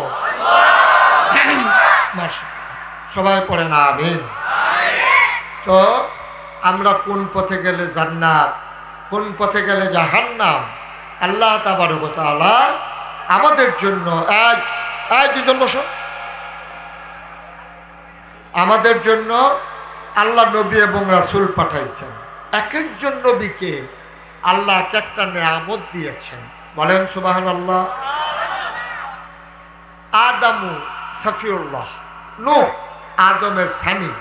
সবাই পড়েন আমিন। তো আমরা কোন পথে গেলে জান্নাত, কোন পথে গেলে জাহান্নাম, আল্লাহ তাবারক ওয়া তাআলা আমাদের জন্য দুজন বসো, আমাদের জন্য আল্লাহ নবী এবং রাসূল পাঠাইছেন। এক একজন নবীকে আল্লাহ এক একটা নেয়ামত দিয়েছেন। বলেন সুবহানাল্লাহ। আদামু সফিউল্লাহ, নূহ আদমের সানি,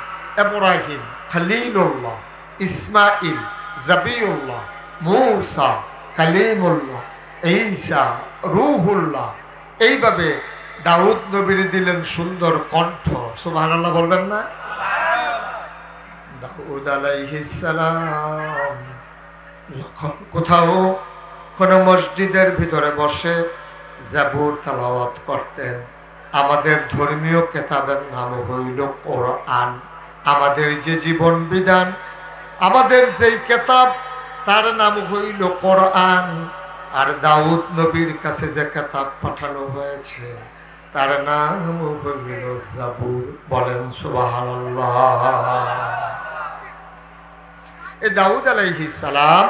ইব্রাহিম খলিলুল্লাহ, ইসমাইল জাবিউল্লাহ, মূসা কালিমুল্লাহ, ঈসা রূহুল্লাহ। এইভাবে দাউদ নবীর দিলেন সুন্দর কণ্ঠ। সুবহানাল্লাহ বলবেন না? দাউদ আলাইহিস সালাম যখন কোথাও কোনো মসজিদের ভিতরে বসে জাবুর তেলাওয়াত করতেন। আমাদের ধর্মীয় কিতাবের নাম হইল কোরআন। আমাদের যে জীবন বিধান, আমাদের যেই কিতাব তার নাম হইল কোরআন। আর দাউদ নবীর কাছে যে কিতাব পাঠানো হয়েছে তার নাম হইল জাবুর। বলেন সুবহানাল্লাহ। এই দাউদ আলাইহিস সালাম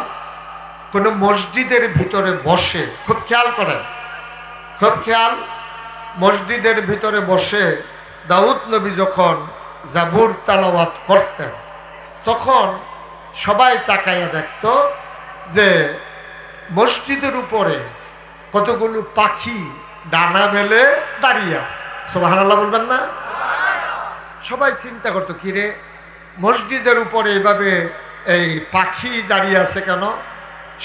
কোন মসজিদের ভিতরে বসে, খুব খেয়াল করেন, খুব খেয়াল, মসজিদের ভিতরে বসে দাউদ নবী যখন জাবুর তেলাওয়াত করতেন তখন সবাই তাকাইয়া দেখত যে মসজিদের উপরে কতগুলো পাখি ডানা মেলে দাঁড়িয়ে আছে। সুবহানাল্লাহ বলবেন না? সবাই চিন্তা করতো, কিরে মসজিদের উপরে এইভাবে এই পাখি দাঁড়িয়ে আছে কেন?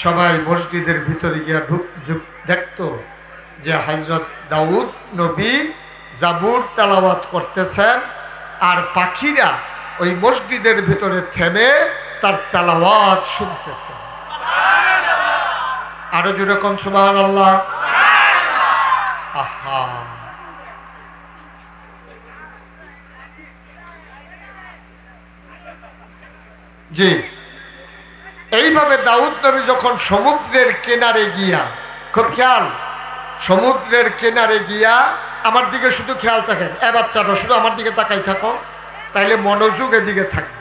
সবাই মসজিদের ভিতরে গিয়া দেখতো যে হযরত দাউদ নবী জাবুর তেলাওয়াত করতেছেন আর পাখিরা ওই মসজিদের ভিতরে থেমে তার তেলাওয়াত শুনতেছে। আরো জোরে কোন সুবহানাল্লাহ। আহা, জি, এইভাবে দাউদ নবী যখন সমুদ্রের কিনারে গিয়া, খুব খেয়াল, সমুদ্রের কিনারে গিয়া, আমার দিকে শুধু খেয়াল থাকেন, এ বাচ্চাটা শুধু আমার দিকে তাকাই থাকো, তাইলে মনোযোগ এদিকে থাকবে।